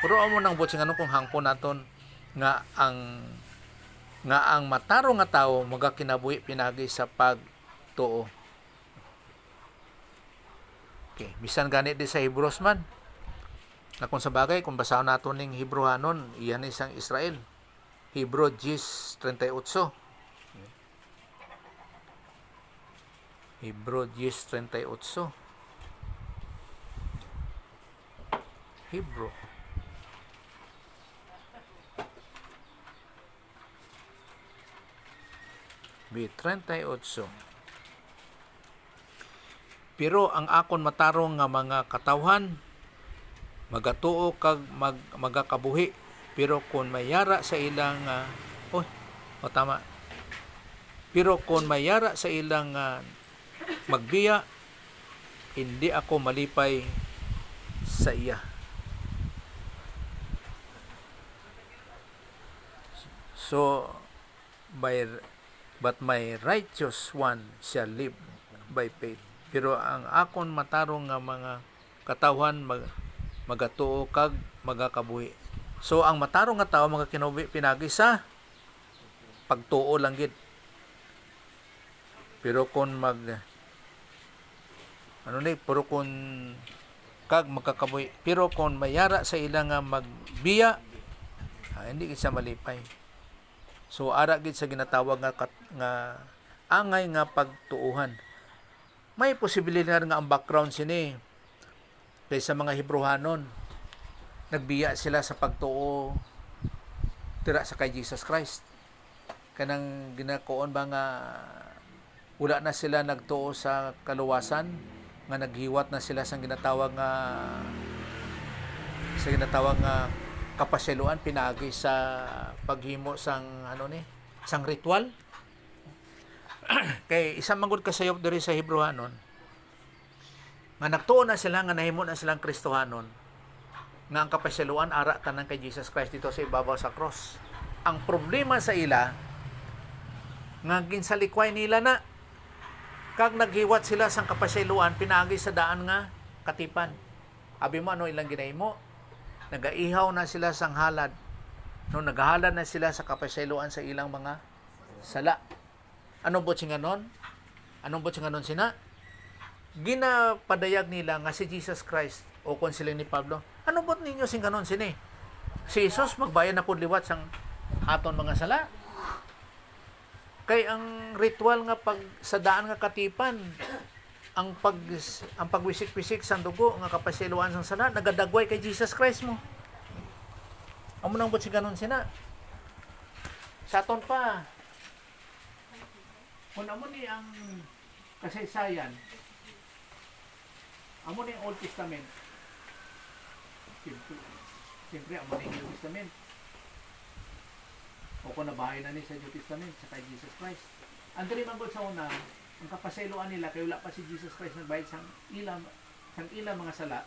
Pero amo nang bot sing kung hangpon naton nga ang matarong nga tawo magakinabuhi pinagi sa pagtuo. Okay, bisan gani di sa Hebrews man. Na kung sa bagay kung basahon naton ning Hebrewanon, iyan isang Israel. Hebrew 10:38. Hebrew 10:38. Hebrew. B38. Pero ang akon matarong nga mga katawhan magatuo kag magakabuhi, pero kung mayara sa ilang tama. Pero kung mayara sa ilang magbiya, hindi ako malipay sa iya. So but my righteous one shall live by faith. Pero ang akon matarong nga mga katawhan magatuo kag magakabuhi. So ang matarong nga tawo magakinubi pinagi sa pagtuo lang gid. Pero kung pero kung kag magkakabuhi, pero kung mayara sa ilang nga magbiya, hindi gid sa malipay. So ara gid sa ginatawag nga angay nga pagtuuhan. May posibilidad nga ang background sini kay sa mga Hebrewanon nagbiya sila sa pagtuo tira sa kay Jesus Christ. Kanang ginakuon ba nga wala na sila nagtuo sa kaluwasan, nga naghiwat na sila sa ginatawag nga kapasyaluan pinagi sa paghimo sang sang ritual. Kay isang manggod kasayop diri sa Hebrewanon nga nagtuo na sila nga nahimo na silang Kristohanon nga ang kapasyaluan ara tanan kay Jesus Christ dito sa ibabaw sa cross. Ang problema sa ila nga ginsalikway nila na kag naghiwat sila sang kapasyaluan pinagi sa daan nga katipan. Abi mo ano ilang ginahimo? Nagaihaw na sila sang halad. No, naghahalad na sila sa kapasyaluan sa ilang mga sala. Anong botsinganon? Anong botsinganon sina? Ginapadayag nila nga si Jesus Christ o kung sila ni Pablo. Ano bot ninyo sing ganon sini? Si Jesus magbayad na pud liwat sang aton mga sala. Kay ang ritual nga pag sa daan nga katipan, ang pagwisik-wisik sang dugo nga kapasyaluan sang sala nagadagway kay Jesus Christ mo. Amo nang bot si ganon sina. Sa aton pa kung amo ni ang kasaysayan, amo ni ang Old Testament. Siyempre, amo ni ang New Testament. O kung nabahay na ni sa New Testament, sa kay Jesus Christ. Ang diri man gud sa una, ang kapasayloan nila kay wala pa si Jesus Christ nagbayad sang ilang mga sala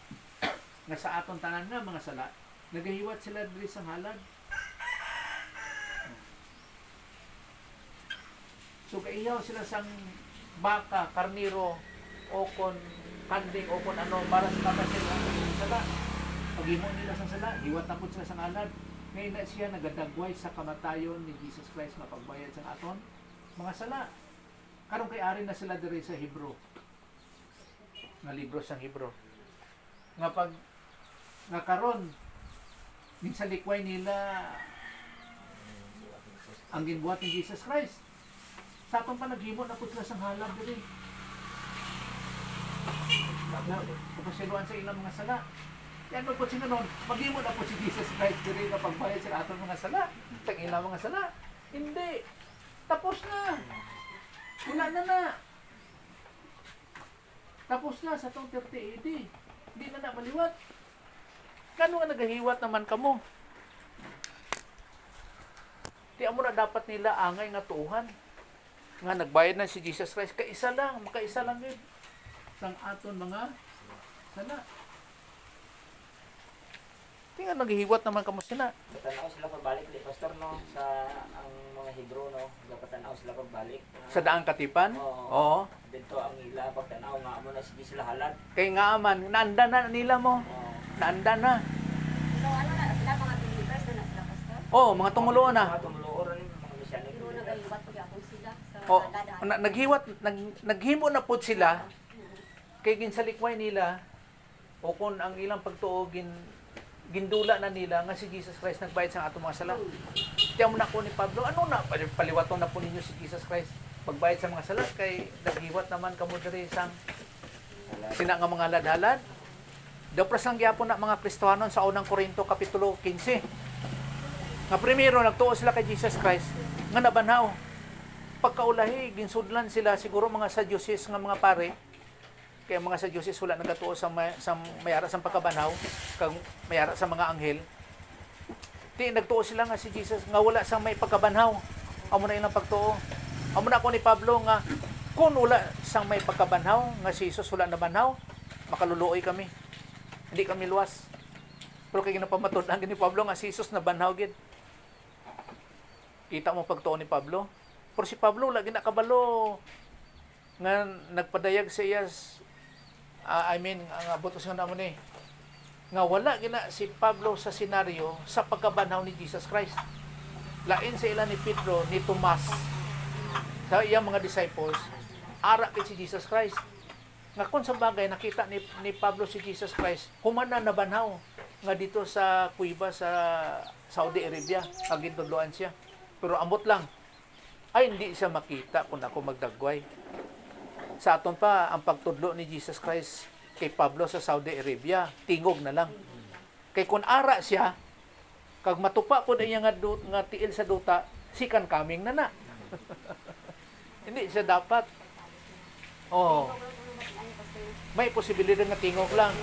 nga sa aton tanan nga mga sala, nagahiwat sila diri sa halad. So kaihaw sila sang baka, karniro, o kon kanding, o kon ano para sa kapasyaluan sa sala. Paghimo nila sang sala, hiwat na pud sila sang halad. Ngayon na siya nagadagway sa kamatayon ni Jesus Christ na pagbayad sa aton mga sala. Karong kay ari na sila diri sa Hebrew. Nga libro sang Hebrew. Nga pag nga karon minsan likway nila ang ginbuhat ni Jesus Christ. Sa atong pa naghimo na pud sila sang halad diri. Kapasyaluan sa ilang mga sala. Yan mo po sino nun, maghimo na po si Jesus Christ diri na pagbayad sa aton mga sala. Sa ilang mga sala. Hindi. Tapos na. Wala na. Tapos na sa tong 30 AD. Hindi na maliwat. Kano nga nagahiwat naman kamo? Di amo na dapat nila angay nga tuuhan. Nga nagbayad na si Jesus Christ. Kaisa lang, makaisa lang yun. Sang aton mga sala. Tingnan naghihiwat naman kamo sila. Patanaw sila pagbalik di pastor no sa ang mga Hebrew no, patanaw sila pagbalik. Sa daang katipan? Oo. Dito ang ila pagtanaw nga mo na sige sila halad. Kay nga man, naanda na nila mo. Oo. Naanda na. So ano na sila mga believers na sila pastor? Oo, mga tumuloan na. Mga tumuluoran yung mga misyonario. Pero nagaliwat pag ako sila sa Oo, dadaan. naghiwat, naghimo na pud sila. Kay ginsalikway nila o kung ang ilang pagtuo gindula na nila nga si Jesus Christ nagbayad sa atong mga sala. Tiyan mo na ko ni Pablo, ano na, paliwaton na po ninyo si Jesus Christ magbayad sa mga sala, kay naghiwat naman kamo diri sang sina nga mga ladhalad. Dopras lang gyapon na mga Kristohanon sa unang Korinto kapitulo 15. Nga primero nagtuo sila kay Jesus Christ nga nabanhaw. Pagkaulahi ginsudlan sila siguro mga Sadducees nga mga pare. Kaya mga Sadducees wala nagatuo sa mayara sa pagkabanhaw, kag mayara sa mga anghel. Di nagtuo sila nga si Jesus nga wala sang may pagkabanhaw. Amo na ilang pagtuo. Amo na ako ni Pablo nga kung wala sang may pagkabanhaw nga si Jesus wala na banhaw, makaluluoy kami. Hindi kami luwas. Pero kay ginapamatod-an ni Pablo nga si Jesus na banhaw gid. Kita mo pagtuo ni Pablo. Pero si Pablo lagi nakabalo nga nagpadayag sa iya ang abutos nga namon ni nga wala gina si Pablo sa senaryo sa pagkabanhaw ni Jesus Christ. Lain sa ila ni Pedro, ni Tomas, sa iyang mga disciples, ara kay si Jesus Christ. Nga kung sa bagay nakita ni Pablo si Jesus Christ, humana na banhaw nga dito sa kuiba sa Saudi Arabia, agintudloan siya. Pero ambot lang, ay hindi siya makita kung ako magdagway. Sa aton pa, ang pagtudlo ni Jesus Christ kay Pablo sa Saudi Arabia, tingog na lang. Kay kung ara siya, Kag matupa po na iya nga tiil sa duta, sikan kaming na na. Hindi siya dapat. Oh. May posibilidad nga tingog lang.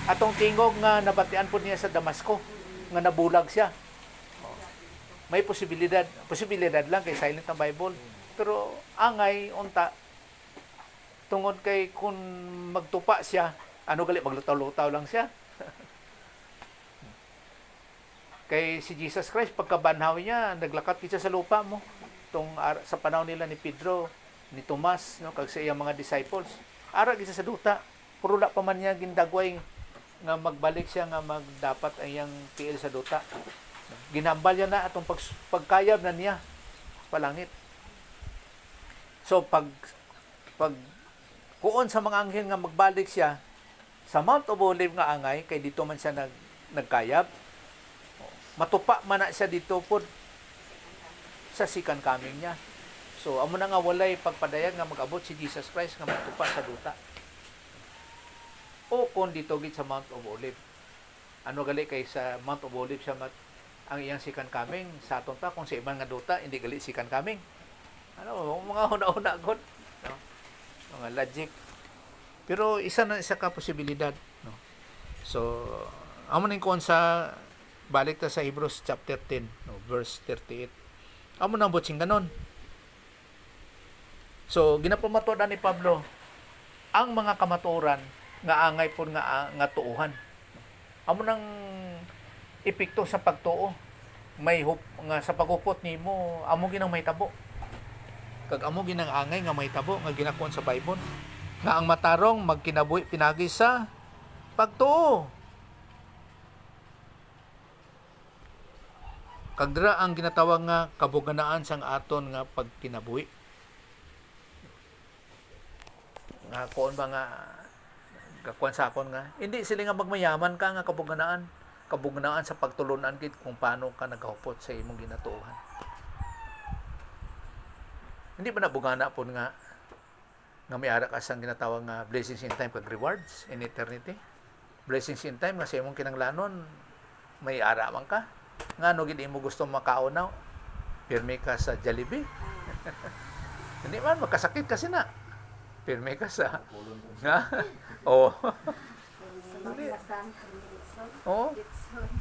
Atong tingog nga nabatian po niya sa Damasco, nga nabulag siya. Oh. May posibilidad lang kay silent ang Bible. Pero angay unta tungod kay kung magtupa siya, ano gali maglutaw-lutaw lang siya. Kay si Jesus Christ pagkabanhaw niya, naglakat kita sa lupa mo. Sa panahon nila ni Pedro, ni Tomas, no, kag sa iyang mga disciples. Ara kita sa duta. Pero wala pa man niya gindagway nga magbalik siya nga magdapat ang iyang tiil sa duta. Ginambal niya na atong pagkayab na niya palangit. So pag kuon sa mga anghel nga magbalik siya sa Mount of Olives nga angay kay dito man siya nagkayab. Matupa man na siya dito po sa second coming niya. So amo na nga walay pagpadayag nga mag-abot si Jesus Christ nga matupa sa duta. O kung dito gid sa Mount of Olives. Ano gali kay sa Mount of Olives siya ang iyang second coming sa aton ta kung sa ibang nga duta hindi gali second coming. Ano mga una-una god, no? Mga logic. Pero isa ka posibilidad, no? So amo ning kon sa balik ta sa Hebrews chapter 10, no, verse 38. Amo nang botsing ganon. So ginapamatudan ni Pablo ang mga kamatuoran nga angay pon nga tuuhan. Amo nang epekto sa pagtuo. May hope nga sa pagupot nimo amo ginang mahitabo. Kag amo ginang angay nga mahitabo nga ginakuan sa Bible. Nga ang matarong magkinabuhi pinagi sa pagtuo. Kag dira ang ginatawag nga kabuganaan sang aton nga pagkinabuhi. Nga kuon ba nga kakuan sa akon nga hindi sila nga magmayaman ka nga kabuganaan sa pagtulunan kit kung paano ka nagahupot sa imong ginatuohan. Hindi ba nabugana po nga may ara ka sang ginatawag nga blessings in time kag rewards in eternity. Blessings in time nga sa imong kinanglanon may ara man ka. Ngano gid imo gusto makaunaw? Pirmi ka sa Jollibee. Hindi man makasakit kasi na. Pirmi ka sa nga. Oh. Oh.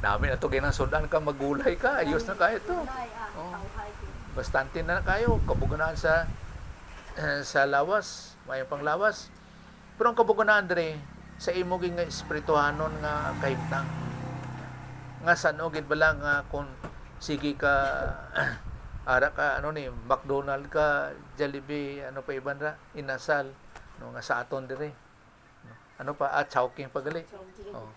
Dami na to ginang sudan ka magulay ka. Ayos na kayo to. Oh. Bastante na kayo kabuganaan sa lawas, may panglawas. Pero ang kabuganaan dire sa imo ging nga espirituhanon nga kahimtang. Nga sano gid bala nga kung sige ka ara ka McDonald ka, Jollibee, ano pa iban ra, inasal no nga sa aton dire. Ano pa chowking pagali. Oh.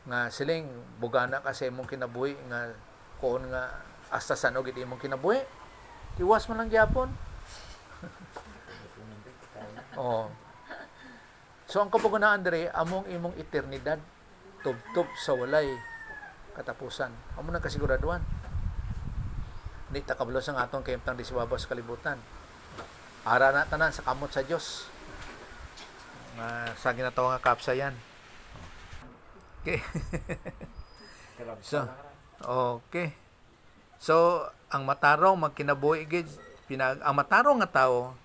Nga siling bugana ka sa imong kinabuhi nga kuon nga hasta sano gid imong kinabuhi. Iwas man lang gyapon. Oh. So ang kabuganaan dire among imong eternidad tubtob sa walay katapusan. Amo nang kasiguraduhan. Hindi takablos ang atong kayemtang disibaba sa kalibutan. Ara na tanan sa kamot sa Dios. Sa ginatawag nga kapsayan. Okay. So ang matarong magkinabuhi gid ang matarong nga tawo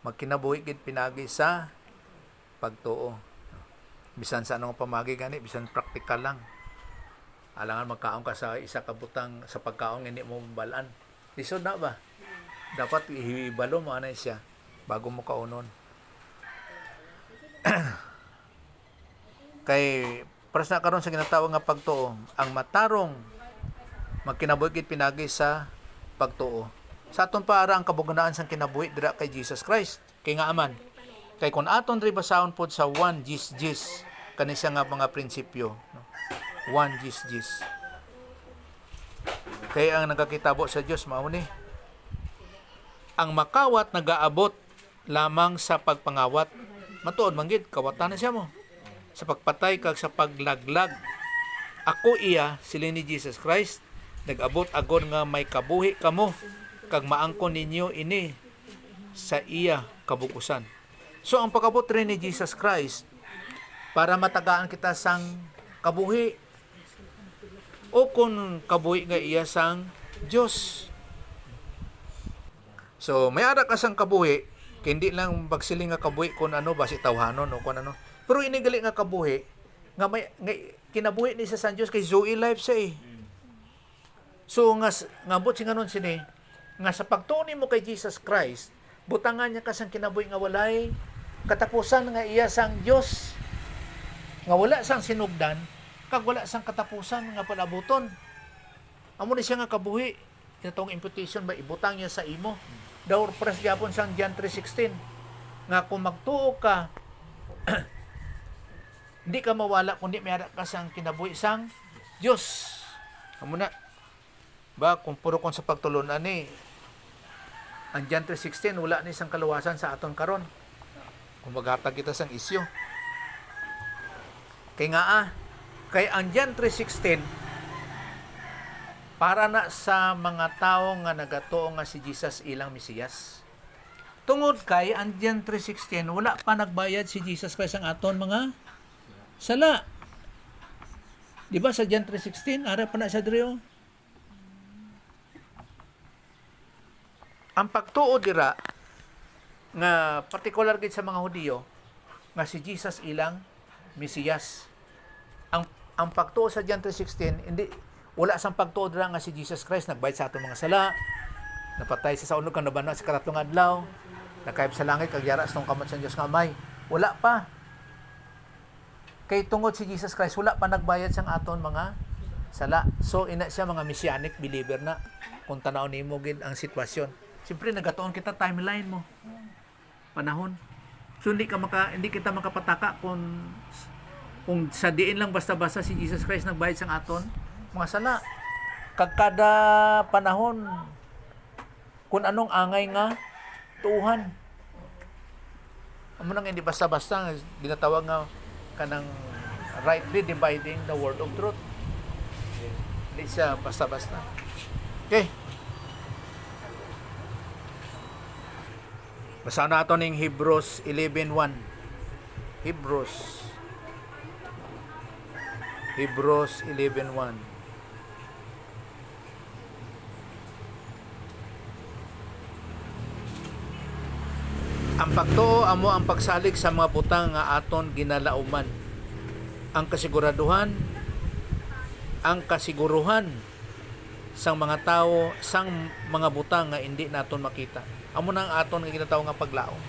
magkinabuhi gid pinagi sa pagtuo. Bisan sa anong pamagi gani, bisan praktikal lang. Alangan magkaon ka sa isa ka butang sa pagkaon hindi mo balaan. Lisod na ba? Dapat ihibalo mo anay siya bago mo kaunon. Kay pras na karon sa ginatawag nga pagtuo, ang matarong magkinabuhi gid pinagi sa pagtuo. Sa aton para ang kabuganaan sang kinabuhi dira kay Jesus Christ. Kay nga aman. Kay kun aton ri basahon pod sa 1 Gis kani siya nga mga prinsipyo, no? 1 Gis. Kay ang nagakitabo sa Dios mao ni ang makawat nagaabot lamang sa pagpangawat. Matuod man gid kawatan na siya mo. Sa pagpatay kag sa paglaglag. Ako iya sila ni Jesus Christ nag-abot agod nga may kabuhi kamo kag maangkon ninyo ini sa iya kabukusan. So ang pag-abot rin ni Jesus Christ para matagaan kita sang kabuhi. o kung kabuhi nga iya sang Dios. So may ara ka sang kabuhi, kay hindi lang bagsiling nga kabuhi kung ano basi tawhanon o kung ano. Pero inigali nga kabuhi nga may nga, kinabuhi ni sa San Dios kay Zoe life sa eh. So nga but singanon sini nga sa pagtuo nimo kay Jesus Christ, butangan niya ka sang kinabuhi nga walay katapusan nga iya sang Dios. Nga wala sang sinugdan, kag wala sang katapusan nga palabuton. Amo ni siya nga kabuhi. Itong imputation ba ibutang niya sa imo. Daw pres gyapon sang John 3:16 nga kung magtuo ka hindi ka mawala kundi may ka sang kinabuhi sang Dios. Amo na ba kung puro kon sa pagtulon ani ang John 3:16 wala ni sang kaluwasan sa aton karon. Kung maghatag kita sang isyu. Kay nga kay ang John 3:16 para na sa mga tao nga nagatuo nga si Jesus ilang Mesiyas. Tungod kay ang John 3:16 wala pa nagbayad si Jesus Christ ang aton mga sala. Di ba sa John 3:16 ara pa na sa diri. Ang pagtuo dira nga particular gid sa mga Hudiyo nga si Jesus ilang Mesiyas. Ang pagtuo sa John 3:16 hindi wala sang pagtuo dira nga si Jesus Christ nagbayad sa atong mga sala, napatay sa unog kang nabana sa karatlong adlaw, nakayip sa langit kag yara sa tong kamot sa Dios nga Amay. Wala pa. Kay tungod si Jesus Christ wala pa nagbayad sang aton mga sala. So ina siya mga messianic believer na kung tanaw nimo gid ang sitwasyon. Siyempre nagatuon kita timeline mo. Panahon. So hindi kita makapataka kung sa diin lang basta-basta si Jesus Christ nagbayad sang aton mga sala. Kag kada panahon kung anong angay nga tuuhan. Amo nang hindi basta-basta ginatawag nga kanang rightly dividing the word of truth. Hindi siya basta-basta. Okay. Basa nato ning Hebrews 11:1. Hebrews 11:1. Ang pagtuo amo ang pagsalig sa mga butang nga aton ginalauman. Ang kasiguruhan sang mga tao sang mga butang nga hindi naton makita. Amo nang aton nga ginatawag nga paglaom.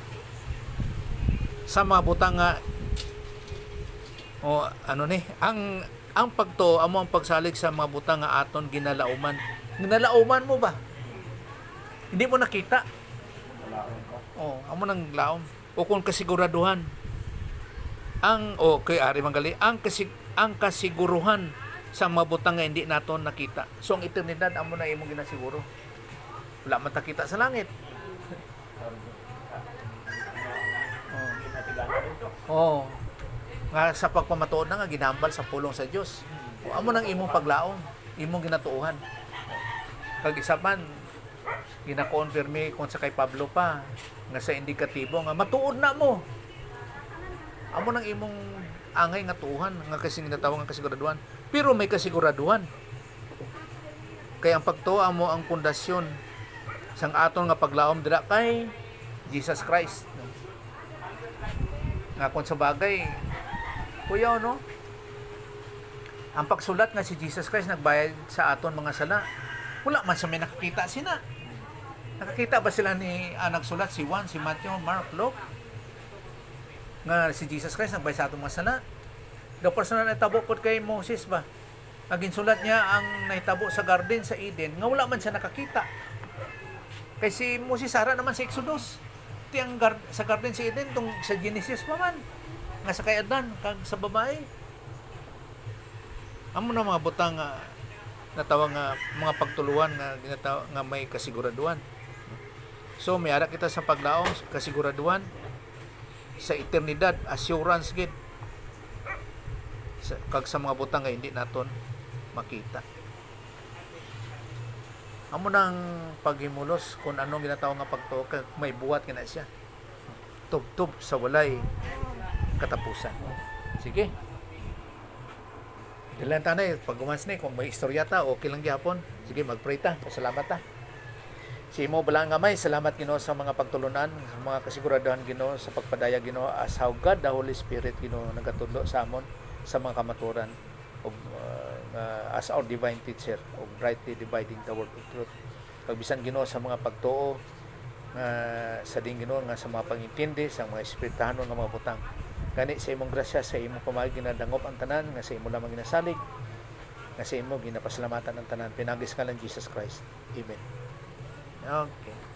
Sa mga butang nga ang pagtuo amo ang pagsalig sa mga butang nga aton ginalauman. Ginalauman mo ba? Hindi mo nakita. Amo nang laom. O kung kasiguraduhan. Kay ari manggali ang kasiguruhan sa mga butang nga hindi naton nakita. So ang eternidad amo na imong ginasiguro. Wala man ta kita sa langit. Nga sa pagpamatuod na nga ginambal sa pulong sa Dios. Amo nang imong paglaom, imong ginatuohan. Kag isa man gina-confirm kung sa kay Pablo pa nga sa indikatibo nga matuod na mo. Amo nang imong angay nga tuuhan nga kasi ginatawag nga kasiguraduhan. Pero may kasiguraduhan. Kaya ang pagtuo amo ang pundasyon sang aton nga paglaom dira kay Jesus Christ. Nga kung sa bagay kuya no? Ang pagsulat nga si Jesus Christ nagbayad sa aton mga sala. Wala man sa may nakakita sina. Nakakita ba sila ni nagsulat si Juan, si Matthew, Mark, Luke? Nga si Jesus Christ nagbayad sa atong mga sala. The personal na itabo po kay Moses ba? Naging sulat niya ang nahitabo sa garden sa Eden nga wala man siya nakakita. Kay si Moses ara naman sa Exodus. Tiyang sa garden sa Eden tong sa Genesis pa man. Nga sa kay Adan kag sa babae. Amo na mga butang nga natawag nga mga pagtuluan nga ginatawag nga may kasiguraduhan. So may ara kita sa paglaom kasiguraduhan sa eternidad, assurance gid kag sa mga butang nga hindi naton makita. Amo nang paghimulos kung anong ginatawag nga pagtuo kag may buhat kana siya. Tub-tub sa walay katapusan. Sige. Dilan tanay pag gumans ni kung may istorya ta okay lang gyapon. Sige mag-pray ta. Pasalamat ta. Si imo balang nga may salamat Ginoo sa mga pagtulunan, sa mga kasiguraduhan Ginoo sa pagpadaya Ginoo as how God the Holy Spirit Ginoo nagatudlo sa amon sa mga kamaturan of as our divine teacher of brightly dividing the word of truth. Pagbisan Ginoo sa mga pagtuo sa ding Ginoo nga sa mga pangintindi sa mga espiritahanon nga mga butang. Gani sa imong grasya sa imong pamaagi ginadangop ang tanan nga sa imo lamang ginasalig nga sa imo ginapasalamatan ang tanan pinagis ka lang Jesus Christ. Amen. Okay.